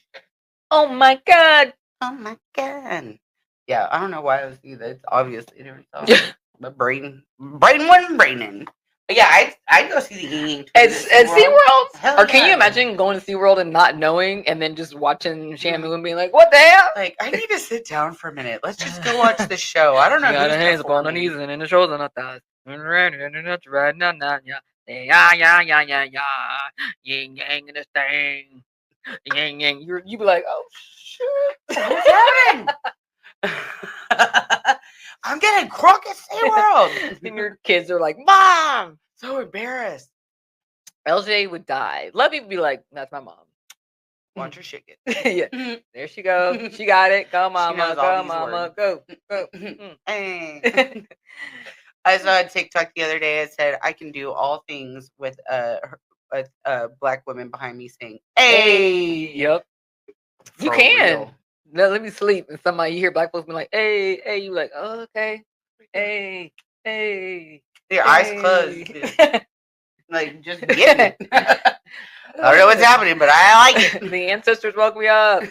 Oh my God. Oh my God. Yeah, I don't know why I was thinking that. It's obviously a different song. But brain wasn't braining. But yeah, I'd go see the Ying Yang Twins at SeaWorld. Or can you yeah. imagine going to SeaWorld and not knowing and then just watching Shamu and being like, what the hell? Like, I need to sit down for a minute. Let's just go watch the show. I don't know. Got the hands upon the knees and in the shoulders and the thighs. Right now, yeah. Yeah. Yin yang in this thing. Yin yang. You be like, oh shit. What's happening? I'm getting crunk at SeaWorld. And your kids are like, Mom! So embarrassed. LJ would die. Lovey would be like, that's my mom. Watch her shake it. Yeah. There she goes. She got it. Go, Mama. Go, Mama. Go. Hey. I saw a TikTok the other day. It said, I can do all things with a black woman behind me saying, hey. Yep. You can. Real. No, let me sleep. And somebody, you hear black folks be like, hey, you like, oh, okay. Hey. Your eyes closed. Like, just get it. I don't know what's happening, but I like it. The ancestors woke me up.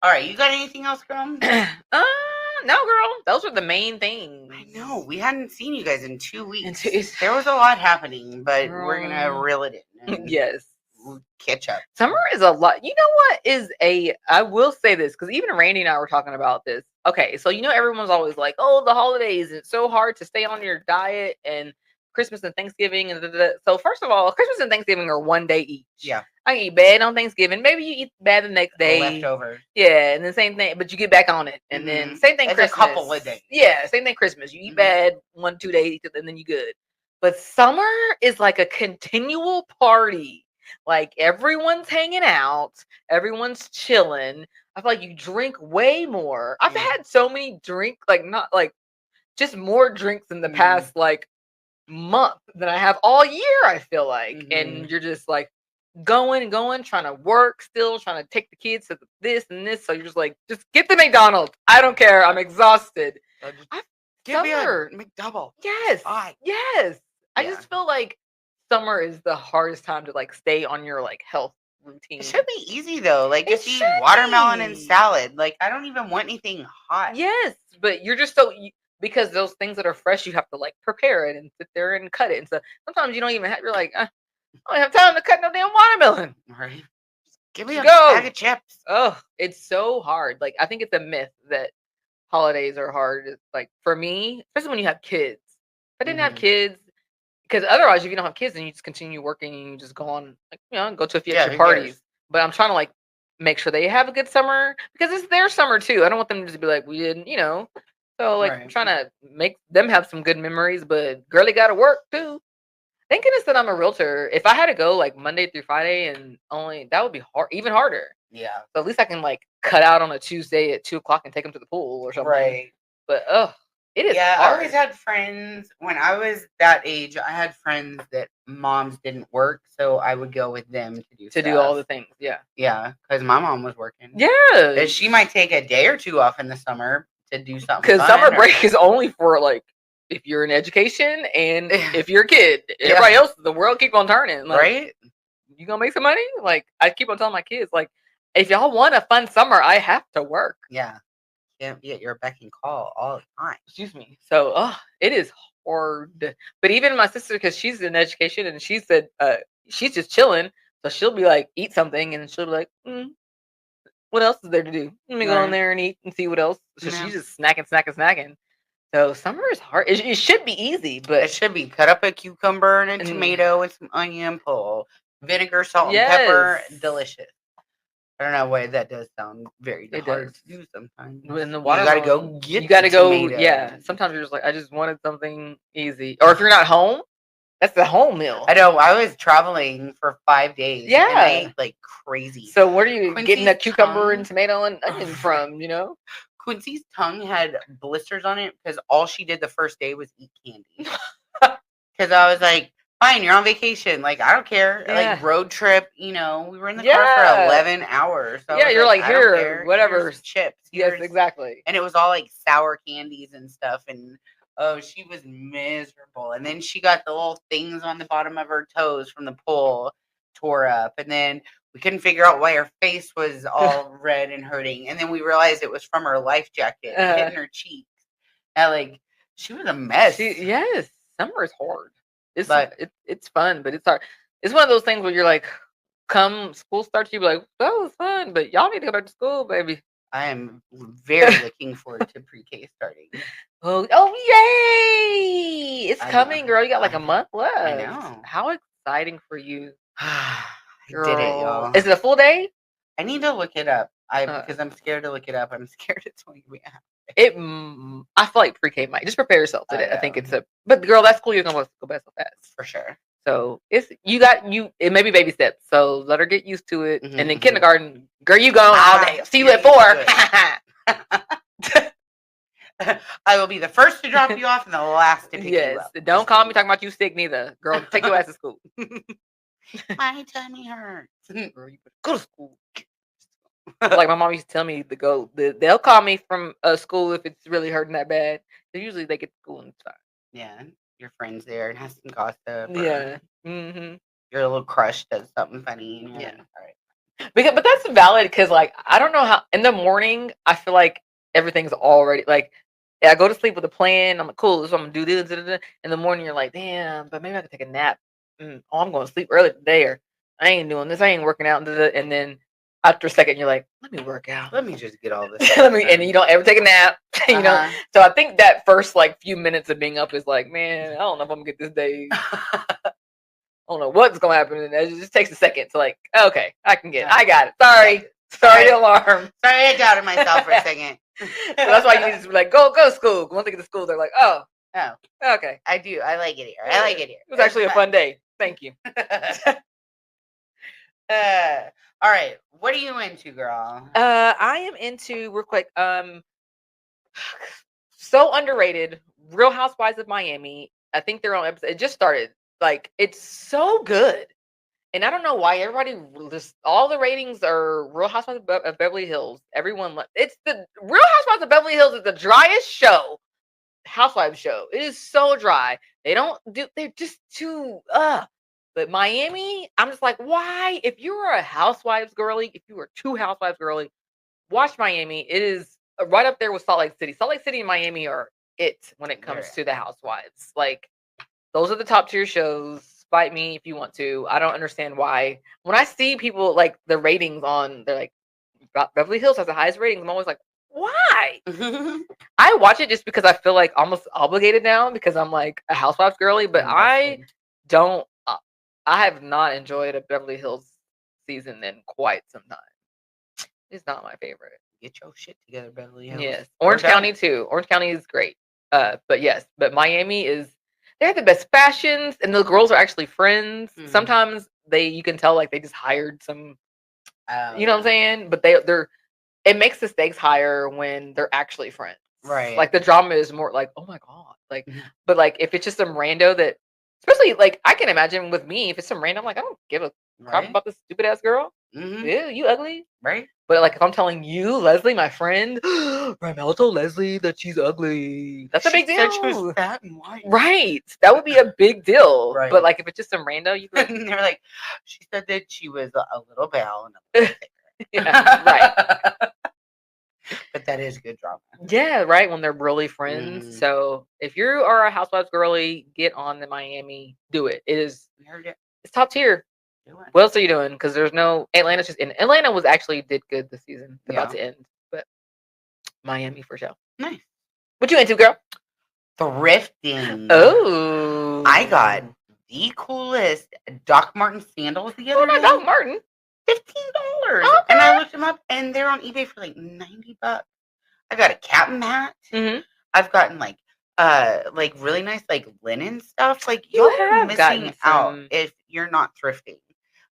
All right, you got anything else, girl? No, girl. Those were the main things. I know. We hadn't seen you guys in 2 weeks. There was a lot happening, but we're going to reel it in. Yes. Catch up. Summer is a lot. You know what I will say this, because even Randy and I were talking about this. Okay, so everyone's always like, oh, the holidays, it's so hard to stay on your diet, and Christmas and Thanksgiving. So first of all, Christmas and Thanksgiving are one day each. Yeah. I can eat bad on Thanksgiving. Maybe you eat bad the next day. Leftovers. Yeah, and then same thing, but you get back on it. And then same thing Christmas. A couple of days. Yeah, same thing Christmas. You eat bad 1-2 days, and then you good. But summer is like a continual party. Like, everyone's hanging out. Everyone's chilling. I feel like you drink way more. I've had so many just more drinks in the past, like, month than I have all year, I feel like. And you're just like going, trying to work still, trying to take the kids to this and this. So you're just like, just get the McDonald's. I don't care. I'm exhausted. Give me a McDouble. Yes. Yes. I just feel like summer is the hardest time to like stay on your like health routine. It should be easy though. Like, just eat watermelon and salad. Like, I don't even want anything hot. Yes, but you're just because those things that are fresh, you have to like prepare it and sit there and cut it. And so sometimes you don't even you're like, I don't have time to cut no damn watermelon. Right. Give me a bag of chips. Oh, it's so hard. Like, I think it's a myth that holidays are hard. It's like, for me, especially when you have kids. If I didn't have kids, because otherwise, if you don't have kids, then you just continue working and you just go on, like, go to a few extra parties. But I'm trying to like make sure they have a good summer because it's their summer too. I don't want them to just be like, we didn't, So like, I'm trying to make them have some good memories, but girly got to work too. Thank goodness that I'm a realtor. If I had to go like Monday through Friday and that would be hard, even harder. Yeah. So at least I can like cut out on a Tuesday at 2:00 and take them to the pool or something. Right. But it is. Yeah, hard. I always had friends when I was that age. I had friends that moms didn't work, so I would go with them to do all the things. Yeah. Yeah, because my mom was working. Yeah. She might take a day or two off in the summer to do something. Because summer break is only for like if you're in education and if you're a kid. Everybody else, the world keep on turning. Like, right? You gonna make some money? Like, I keep on telling my kids, like, if y'all want a fun summer, I have to work. Yeah. can't be at your beck and call all the time. Excuse me. So, it is hard. But even my sister, because she's in education, and she said she's just chilling, so she'll be like, eat something, and she'll be like, what else is there to do? Let me go in there and eat and see what else. So she's just snacking. So summer is hard. It should be easy, but it should be cut up a cucumber and a tomato and some onion, pull vinegar, salt, and pepper. Delicious. I don't know why that does sound very hard to do sometimes. In the water, you gotta go get. You gotta go. Tomato. Yeah. Sometimes you're just like, I just wanted something easy. Or if you're not home, that's the home meal. I know. I was traveling for 5 days. Yeah. And I ate like crazy. So where are you getting a cucumber and tomato and onion from? You know. Quincy's tongue had blisters on it because all she did the first day was eat candy. Because I was like, fine, you're on vacation. Like, I don't care. Yeah. Like, road trip, we were in the car for 11 hours. So you're like, here, whatever. Here's chips. Yes, exactly. And it was all like sour candies and stuff. And she was miserable. And then she got the little things on the bottom of her toes from the pool tore up. And then we couldn't figure out why her face was all red and hurting. And then we realized it was from her life jacket hitting her cheeks. And like, she was a mess. Yes. Summer is hard. It's fun, but it's hard. It's one of those things where you're like, come school starts, you be like, that was fun, but y'all need to go back to school, baby. I am very looking forward to pre-K starting. Oh, yay! It's coming, girl. You got like a month left. I know. How exciting for you. Girl. Did it, y'all. Is it a full day? I need to look it up. Because I'm scared to look it up. I'm scared it's going to be out. I feel like pre-K might. Just prepare yourself to it. I think but girl, that's cool. You're gonna go back so fast. For sure. So it may be baby steps. So let her get used to it. And then kindergarten, girl, you gone all day. See you at 4. I will be the first to drop you off and the last to pick you up. Don't call me talking about you sick neither. Girl, take your ass to school. My tummy hurts. Girl, you better go to school. Like my mom used to tell me to go. They'll call me from school if it's really hurting that bad. So usually they get to school and it's fine. Yeah, your friend's there and has some gossip. Yeah. Your little crush does something funny. And all right. But that's valid because like I don't know how in the morning I feel like everything's already like I go to sleep with a plan. I'm like, cool, so I'm gonna do this. In the morning you're like, damn, but maybe I could take a nap. I'm going to sleep early today, or I ain't doing this. I ain't working out. And then after a second, you're like, let me work out. Let me just get all this. And you don't ever take a nap, you know? So I think that first like few minutes of being up is like, man, I don't know if I'm going to get this day. I don't know what's going to happen. And it just takes a second to like, okay, I got it. Sorry, the alarm. Sorry, I doubted myself for a second. So that's why you need to be like, go to school. Once they get to school, they're like, oh, okay. I do. I like it here. I like it here. It was actually a fun day. Thank you. All right. What are you into, girl? I am into real quick. So underrated. Real Housewives of Miami. I think they're on episode. It just started. Like it's so good, and I don't know why everybody just all the ratings are Real Housewives of Beverly Hills. Everyone, it's the Real Housewives of Beverly Hills is the driest show. Housewives show. It is so dry. They're just too But Miami, I'm just like, why? If you were a housewives girly, if you were two housewives girly, watch Miami. It is right up there with Salt Lake City. Salt Lake City and Miami are it when it comes to the housewives. Like those are the top tier shows. Fight me if you want to. I don't understand why. When I see people like the ratings they're like Beverly Hills has the highest ratings. I'm always like, why? I watch it just because I feel like almost obligated now because I'm like a housewives girly, but I have not enjoyed a Beverly Hills season in quite some time. It's not my favorite. Get your shit together, Beverly Hills. Yes. Orange County too. Orange County is great. But Miami they have the best fashions and the girls are actually friends. Mm-hmm. Sometimes you can tell like they just hired some you know what I'm saying? But it makes the stakes higher when they're actually friends. Right. Like the drama is more like, oh my God. Like, but like if it's just some rando that, especially like I can imagine with me, if it's some random, like I don't give a crap about this stupid ass girl. Mm-hmm. Yeah, you ugly. Right. But like if I'm telling you, Leslie, my friend, Ramelle told Leslie that she's ugly. That's a big deal. She was fat and white. Right. That would be a big deal. Right. But like if it's just some rando, they're like, she said that she was a little pale and a little thicker. Yeah, right. But that is good drama. Yeah, right. When they're really friends. Mm. So if you are a Housewives girly, get on the Miami. Do it. It's top tier. What else are you doing? Because there's no Atlanta's just in. Atlanta was actually did good this season. It's about to end, but Miami for sure. Nice. What you into, girl? Thrifting. Oh, I got the coolest Doc Martin sandals the other day. Doc Martin. $15. Okay. And I looked them up, and they're on eBay for like $90. I got a captain hat. Mm-hmm. I've gotten like really nice like linen stuff. Like you are missing out if you're not thrifting.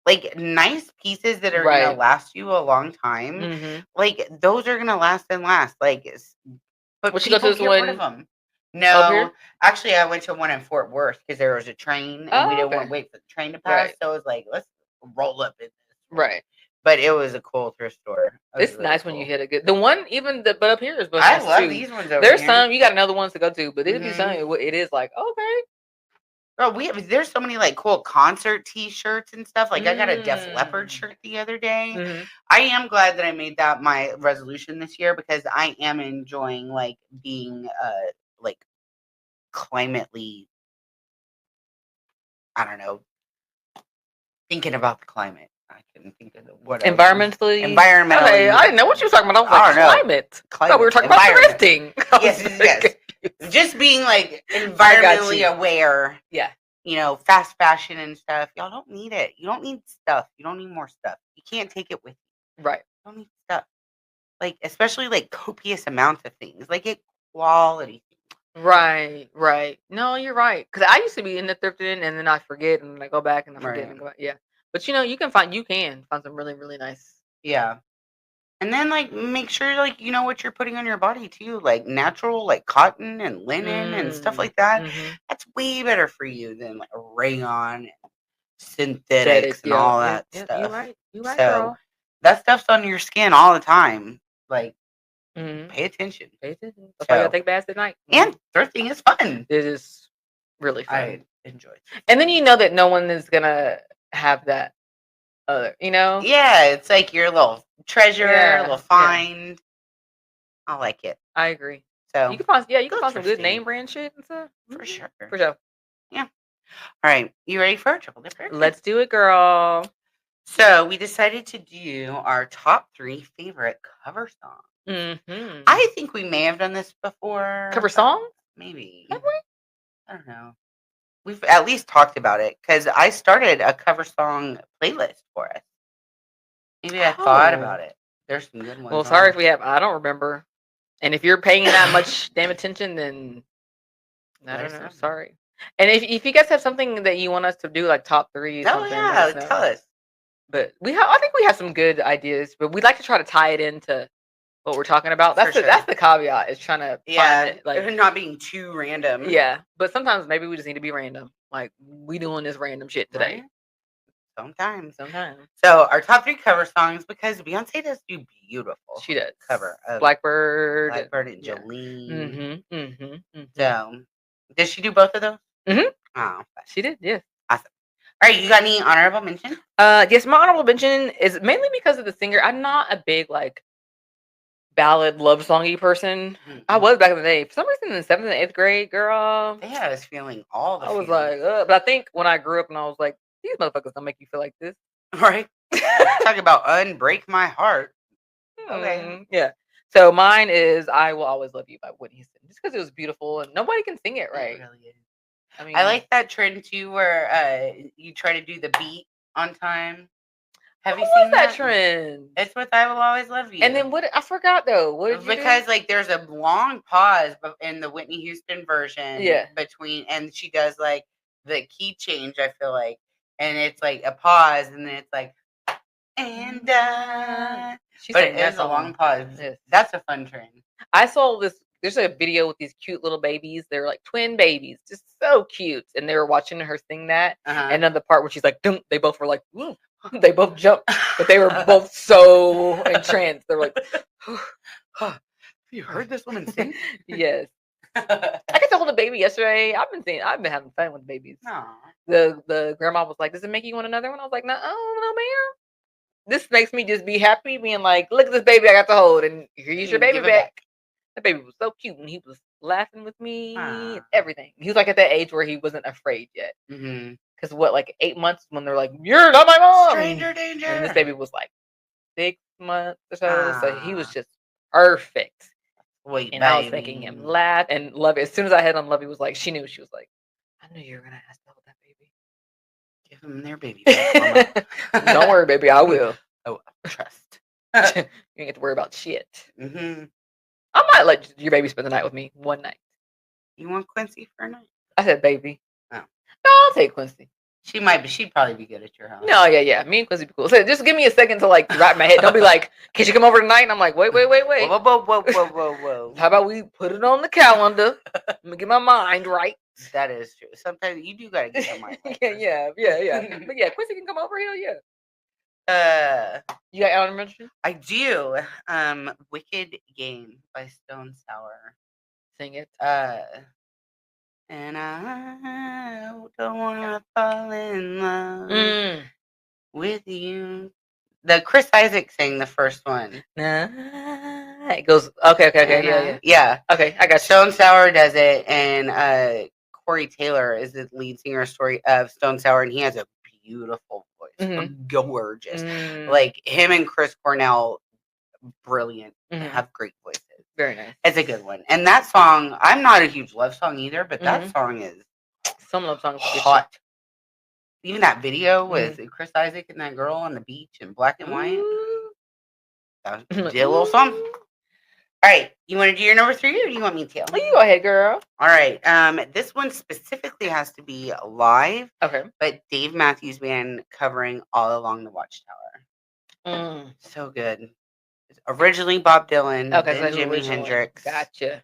Like nice pieces that are gonna last you a long time. Mm-hmm. Like those are gonna last and last. Like, but what you go to this one? Rid of them. No, actually, I went to one in Fort Worth because there was a train and we didn't want to wait for the train to pass. So it was like, let's roll up in this. Right. But it was a cool thrift store. It's really nice when you hit a good. The one but up here is. I love these ones. There's some you got another ones to go to, but it'll be some. It is like okay. Bro, there's so many like cool concert T-shirts and stuff. Like I got a Def Leppard shirt the other day. Mm-hmm. I am glad that I made that my resolution this year because I am enjoying like being like climately. I don't know. Thinking about the climate. I couldn't think of what environmentally. Okay, I didn't know what you were talking about. I was like climate. Oh, we were talking about thrifting. Yes. Just being like environmentally aware. Yeah. You know, fast fashion and stuff. Y'all don't need it. You don't need stuff. You don't need more stuff. You can't take it with you. Right. You don't need stuff. Like, especially like copious amounts of things. Like get quality things. Right. No, you're right. Because I used to be in the thrifting and then I forget and I go back and I forget and go back. Yeah. But you can find some really, really nice. Yeah. And then like make sure like you know what you're putting on your body too. Like natural like cotton and linen and stuff like that. Mm-hmm. That's way better for you than like a rayon and synthetics and all that stuff. You're right. So girl. That stuff's on your skin all the time. Like pay attention. That's why you gotta take baths at night. And thrifting is fun. It is really fun. I enjoy it. And then you know that no one is gonna have that other, Yeah, it's like your little treasure, little find. I like it. I agree. So you can find some good name brand shit and stuff. For sure. Yeah. All right. You ready for a triple dipper? Let's do it, girl. So we decided to do our top 3 favorite cover songs. Mm-hmm. I think we may have done this before. Cover songs? Maybe. Have we? I don't know. We've at least talked about it because I started a cover song playlist for us. Maybe I thought about it. There's some good ones. Well, sorry if we have. I don't remember. And if you're paying that much damn attention, then I don't know. Sorry. And if you guys have something that you want us to do, like top 3, tell us. But I think we have some good ideas, but we'd like to try to tie it into what we're talking about. That's the caveat, is trying to find it, like not being too random. Yeah, but sometimes maybe we just need to be random. Like we doing this random shit today. Sometimes. So our top 3 cover songs, because Beyonce does do beautiful. She does cover of Blackbird and Jolene. Mm-hmm. So did she do both of those? Mm-hmm. Oh, she did. Yeah. Awesome. All right, you got any honorable mention? Yes, my honorable mention is mainly because of the singer. I'm not a big like ballad love songy person. Mm-hmm. I was back in the day. For some reason, in the 7th and 8th grade, girl. Yeah, I was feeling all the. I was like, but I think when I grew up and I was like, these motherfuckers don't make you feel like this, right? Talking about unbreak my heart. Okay. Yeah. So mine is "I Will Always Love You" by Whitney Houston, just because it was beautiful and nobody can sing it right. It really is. I mean, I like that trend too, where you try to do the beat on time. Have you seen that trend? It's with "I Will Always Love You." And then what? I forgot though. What did you because do? Like there's a long pause in the Whitney Houston version. Yeah. Between, and she does like the key change. I feel like, and it's like a pause, and then it's like, and but it is a long pause. Yes. That's a fun trend. I saw this. There's a video with these cute little babies. They're like twin babies, just so cute. And they were watching her sing that. And then the part where she's like, "Dum," they both were like, "Woo." They both jumped, but they were both so entranced. They're like, "Have you heard this woman sing?" Yes. I got to hold a baby yesterday. I've been having fun with babies. Aww. The grandma was like, "Does it make you want another one?" I was like, "No, ma'am. this makes me just be happy, being like, look at this baby I got to hold, and here's your baby Give it back. That baby was so cute, and he was laughing with me and everything. He was like at that age where he wasn't afraid yet. Because what, like 8 months when they're like, you're not my mom. Stranger danger. And this baby was like 6 months or so. So he was just perfect. Wait, and I was making him laugh and Lovey. As soon as I had on, Lovey was like, she knew. She was like, I knew you were gonna ask to hold that baby. Give him their baby back, Mama. Don't worry, baby. I will. Oh, trust. You ain't have to worry about shit. I might let your baby spend the night with me one night. You want Quincy for a night? I said, baby. Oh. No, I'll take Quincy. She might, but she'd probably be good at your house. No, yeah. Me and Quincy be cool. So just give me a second to like wrap my head. Don't be like, can she come over tonight? And I'm like, wait. Whoa. How about we put it on the calendar? Let me get my mind right. That is true. Sometimes you do gotta get your mind right. yeah. But yeah, Quincy can come over. Hell yeah. You got Alan mention? I do. Wicked Game by Stone Sour. Sing it. And I don't wanna fall in love with you. The Chris Isaac sang the first one. It goes okay. Yeah. Okay, I got you. Stone Sour does it, and Corey Taylor is the lead singer of Stone Sour, and he has a beautiful voice, gorgeous. Like him and Chris Cornell, brilliant, have great voices. Very nice. It's a good one. And that song, I'm not a huge love song either, but that song is some love songs hot. Even that video with Chris Isaac and that girl on the beach in black and white. That was a little song. All right. You want to do your number 3 or do you want me to? Well, you go ahead, girl. All right. This one specifically has to be live. Okay. But Dave Matthews Band covering All Along the Watchtower. So good. Originally Bob Dylan, then Jimi Hendrix. Gotcha.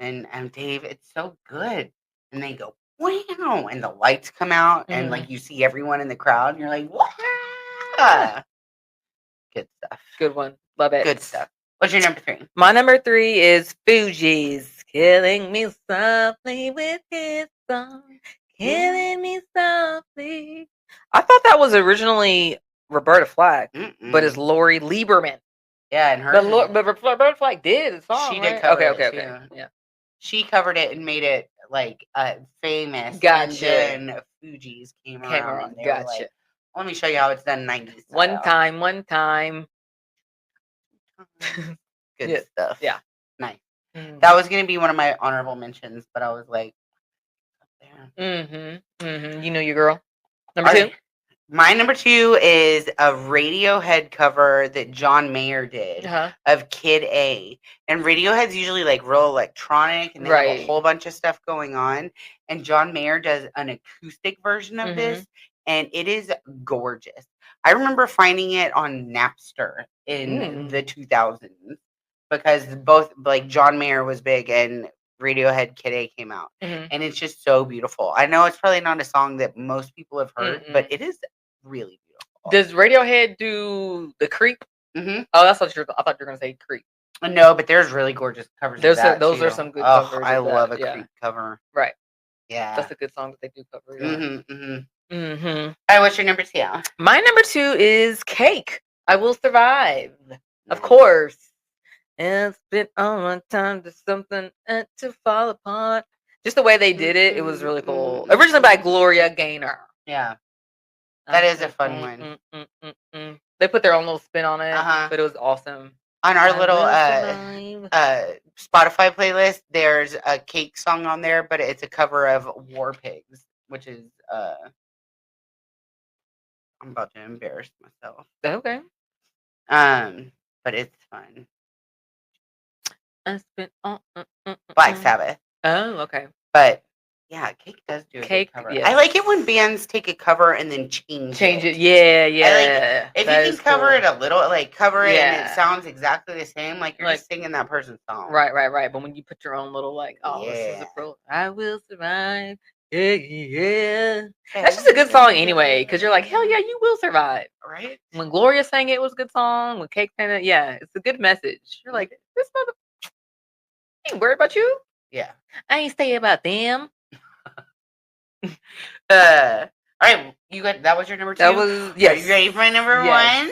And Dave, it's so good. And they go, wow. And the lights come out and like you see everyone in the crowd and you're like, wow. Good stuff. Good one. Love it. Good stuff. What's your number 3? My number 3 is Fugees. Killing me softly with his song. Killing me softly. I thought that was originally Roberta Flack, but it's Lori Lieberman. Yeah, and her. But Roberta Flack did the song. She right? did cover it. Okay. Yeah. She covered it and made it like famous. Gotcha. And then Fugees came around. And they were like, let me show you how it's done 90s style. One time. Good stuff. Yeah. Nice. That was going to be one of my honorable mentions, but I was like, You know your girl. Number 2? My number 2 is a Radiohead cover that John Mayer did of Kid A. And Radiohead's usually like real electronic and they have a whole bunch of stuff going on. And John Mayer does an acoustic version of this, and it is gorgeous. I remember finding it on Napster in the 2000s because both like John Mayer was big and Radiohead Kid A came out. And it's just so beautiful. I know it's probably not a song that most people have heard, but it is really beautiful. Does Radiohead do the Creep? Oh, that's what I thought you were gonna say Creep. No, but there's really gorgeous covers. Those are some good covers. I love a Creep cover. Right. Yeah. That's a good song that they do cover. Yeah. All right, what's your number 2? My number 2 is Cake. I Will Survive. Of course. It's been all my time to something to fall apart. Just the way they did it, it was really cool. Originally by Gloria Gaynor. Yeah. That is a fun one. They put their own little spin on it, but it was awesome. On our little Spotify playlist, there's a Cake song on there, but it's a cover of War Pigs, which is I'm about to embarrass myself. Okay. But it's fun. Black Sabbath. Oh, okay. But yeah, Cake does do a Cake good cover. Yeah. I like it when bands take a cover and then change it. Yeah. If you can cover it a little, cover it and it sounds exactly the same, like you're just singing that person's song. Right. But when you put your own little this is a pro. I will survive. Yeah. That's just a good song anyway, because you're like, hell yeah, you will survive. Right? When Gloria sang it was a good song. When Cake sang it, it's a good message. You're like, this mother ain't worried about you. Yeah. I ain't say about them. All right, that was your number 2? That was, yes. Are you ready for my number 1?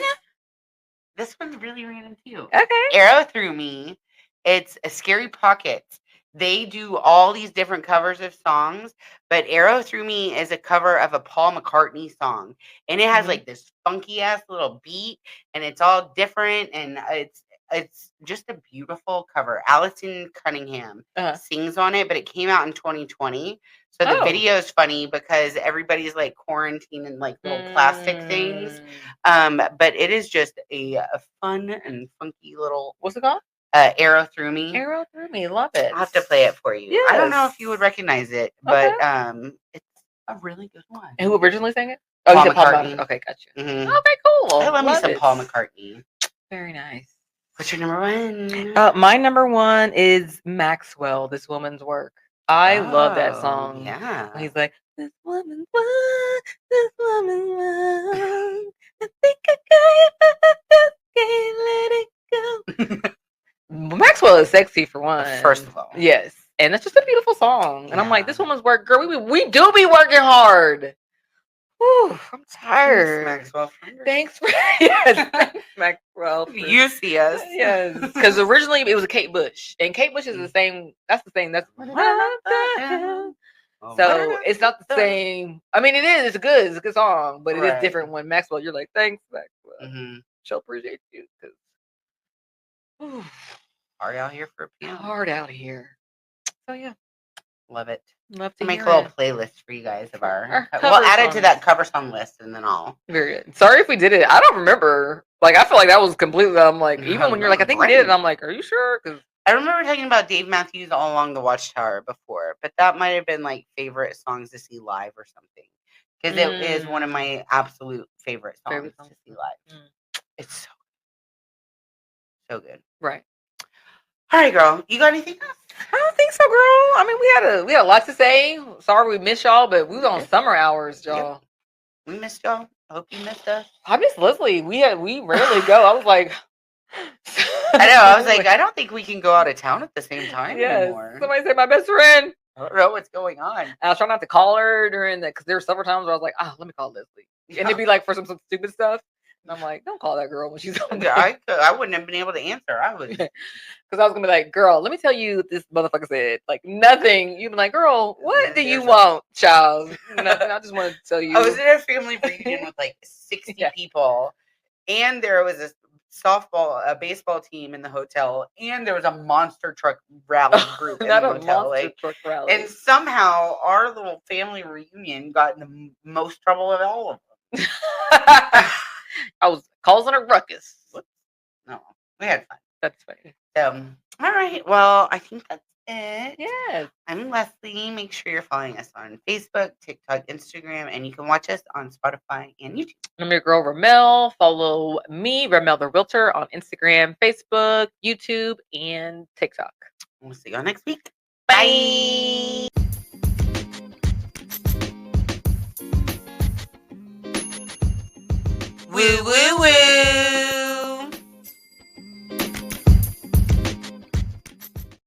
this one's really random too. Okay. Arrow Through Me. It's a Scary Pockets. They do all these different covers of songs, but Arrow Through Me is a cover of a Paul McCartney song. And it has like this funky ass little beat, and it's all different, and it's just a beautiful cover. Allison Cunningham sings on it, but it came out in 2020. So the video is funny because everybody's like quarantining like little plastic things. But it is just a fun and funky little. What's it called? Arrow Through Me. Arrow Through Me. Love it. I'll have to play it for you. Yes. I don't know if you would recognize it, but it's a really good one. And who originally sang it? Oh, Paul McCartney. Okay, gotcha. Mm-hmm. Okay, cool. I love me some Paul McCartney. Very nice. What's your number one? My number one is Maxwell, This Woman's Work. I love that song. Yeah. He's like, this woman's work, this woman's work. I think I can't let it go. Maxwell is sexy for one. First of all. Yes. And it's just a beautiful song. And I'm like, this woman's work, girl, we do be working hard. Whew, I'm tired. Thanks, Maxwell. Thanks for yes, Maxwell. You see us. Yes. Because originally it was a Kate Bush. And Kate Bush is the same. That's the thing. That's so it's not the same. I mean, it is. It's a good song, but it is different when Maxwell. You're like, thanks, Maxwell. She'll appreciate you because hard out here for a hard out here. So yeah, love it. Love to make a little playlist for you guys of our we'll add it to that cover song list, and then I'll. Very good. Sorry if we did it. I don't remember. Like, I feel like that was completely. I'm like, even when you're like, I think we did it. I'm like, are you sure? Because I remember talking about Dave Matthews All Along the Watchtower before, but that might have been like favorite songs to see live or something. Because it is one of my absolute favorite songs to see live. It's so good. Right. All right, girl. You got anything else? I don't think so, girl. I mean, we had a lot to say. Sorry we missed y'all, but we was on summer hours, y'all. Yep. We missed y'all. I hope you missed us. I miss Leslie. We rarely go. I was like, I know. I was like, I don't think we can go out of town at the same time anymore. Somebody said my best friend. I don't know what's going on. I was trying not to call her during that because there were several times where I was like, let me call Leslie, and it'd be like for some stupid stuff. And I'm like, don't call that girl when she's on. I wouldn't have been able to answer. I was because I was gonna be like, girl, let me tell you what this motherfucker said. Like nothing. You'd be like, girl, what do you want, child? Nothing. I just wanted to tell you. I was in a family reunion with like 60 people, and there was a baseball team in the hotel, and there was a monster truck rally group in the hotel. Truck rally. And somehow our little family reunion got in the most trouble of all of them. I was causing a ruckus. No, we had fun. That's funny. All right. Well, I think that's it. Yes. I'm Leslie. Make sure you're following us on Facebook, TikTok, Instagram, and you can watch us on Spotify and YouTube. I'm your girl Ramelle. Follow me, Ramelle the Realtor, on Instagram, Facebook, YouTube, and TikTok. We'll see you all next week. Bye. Woo, woo, woo.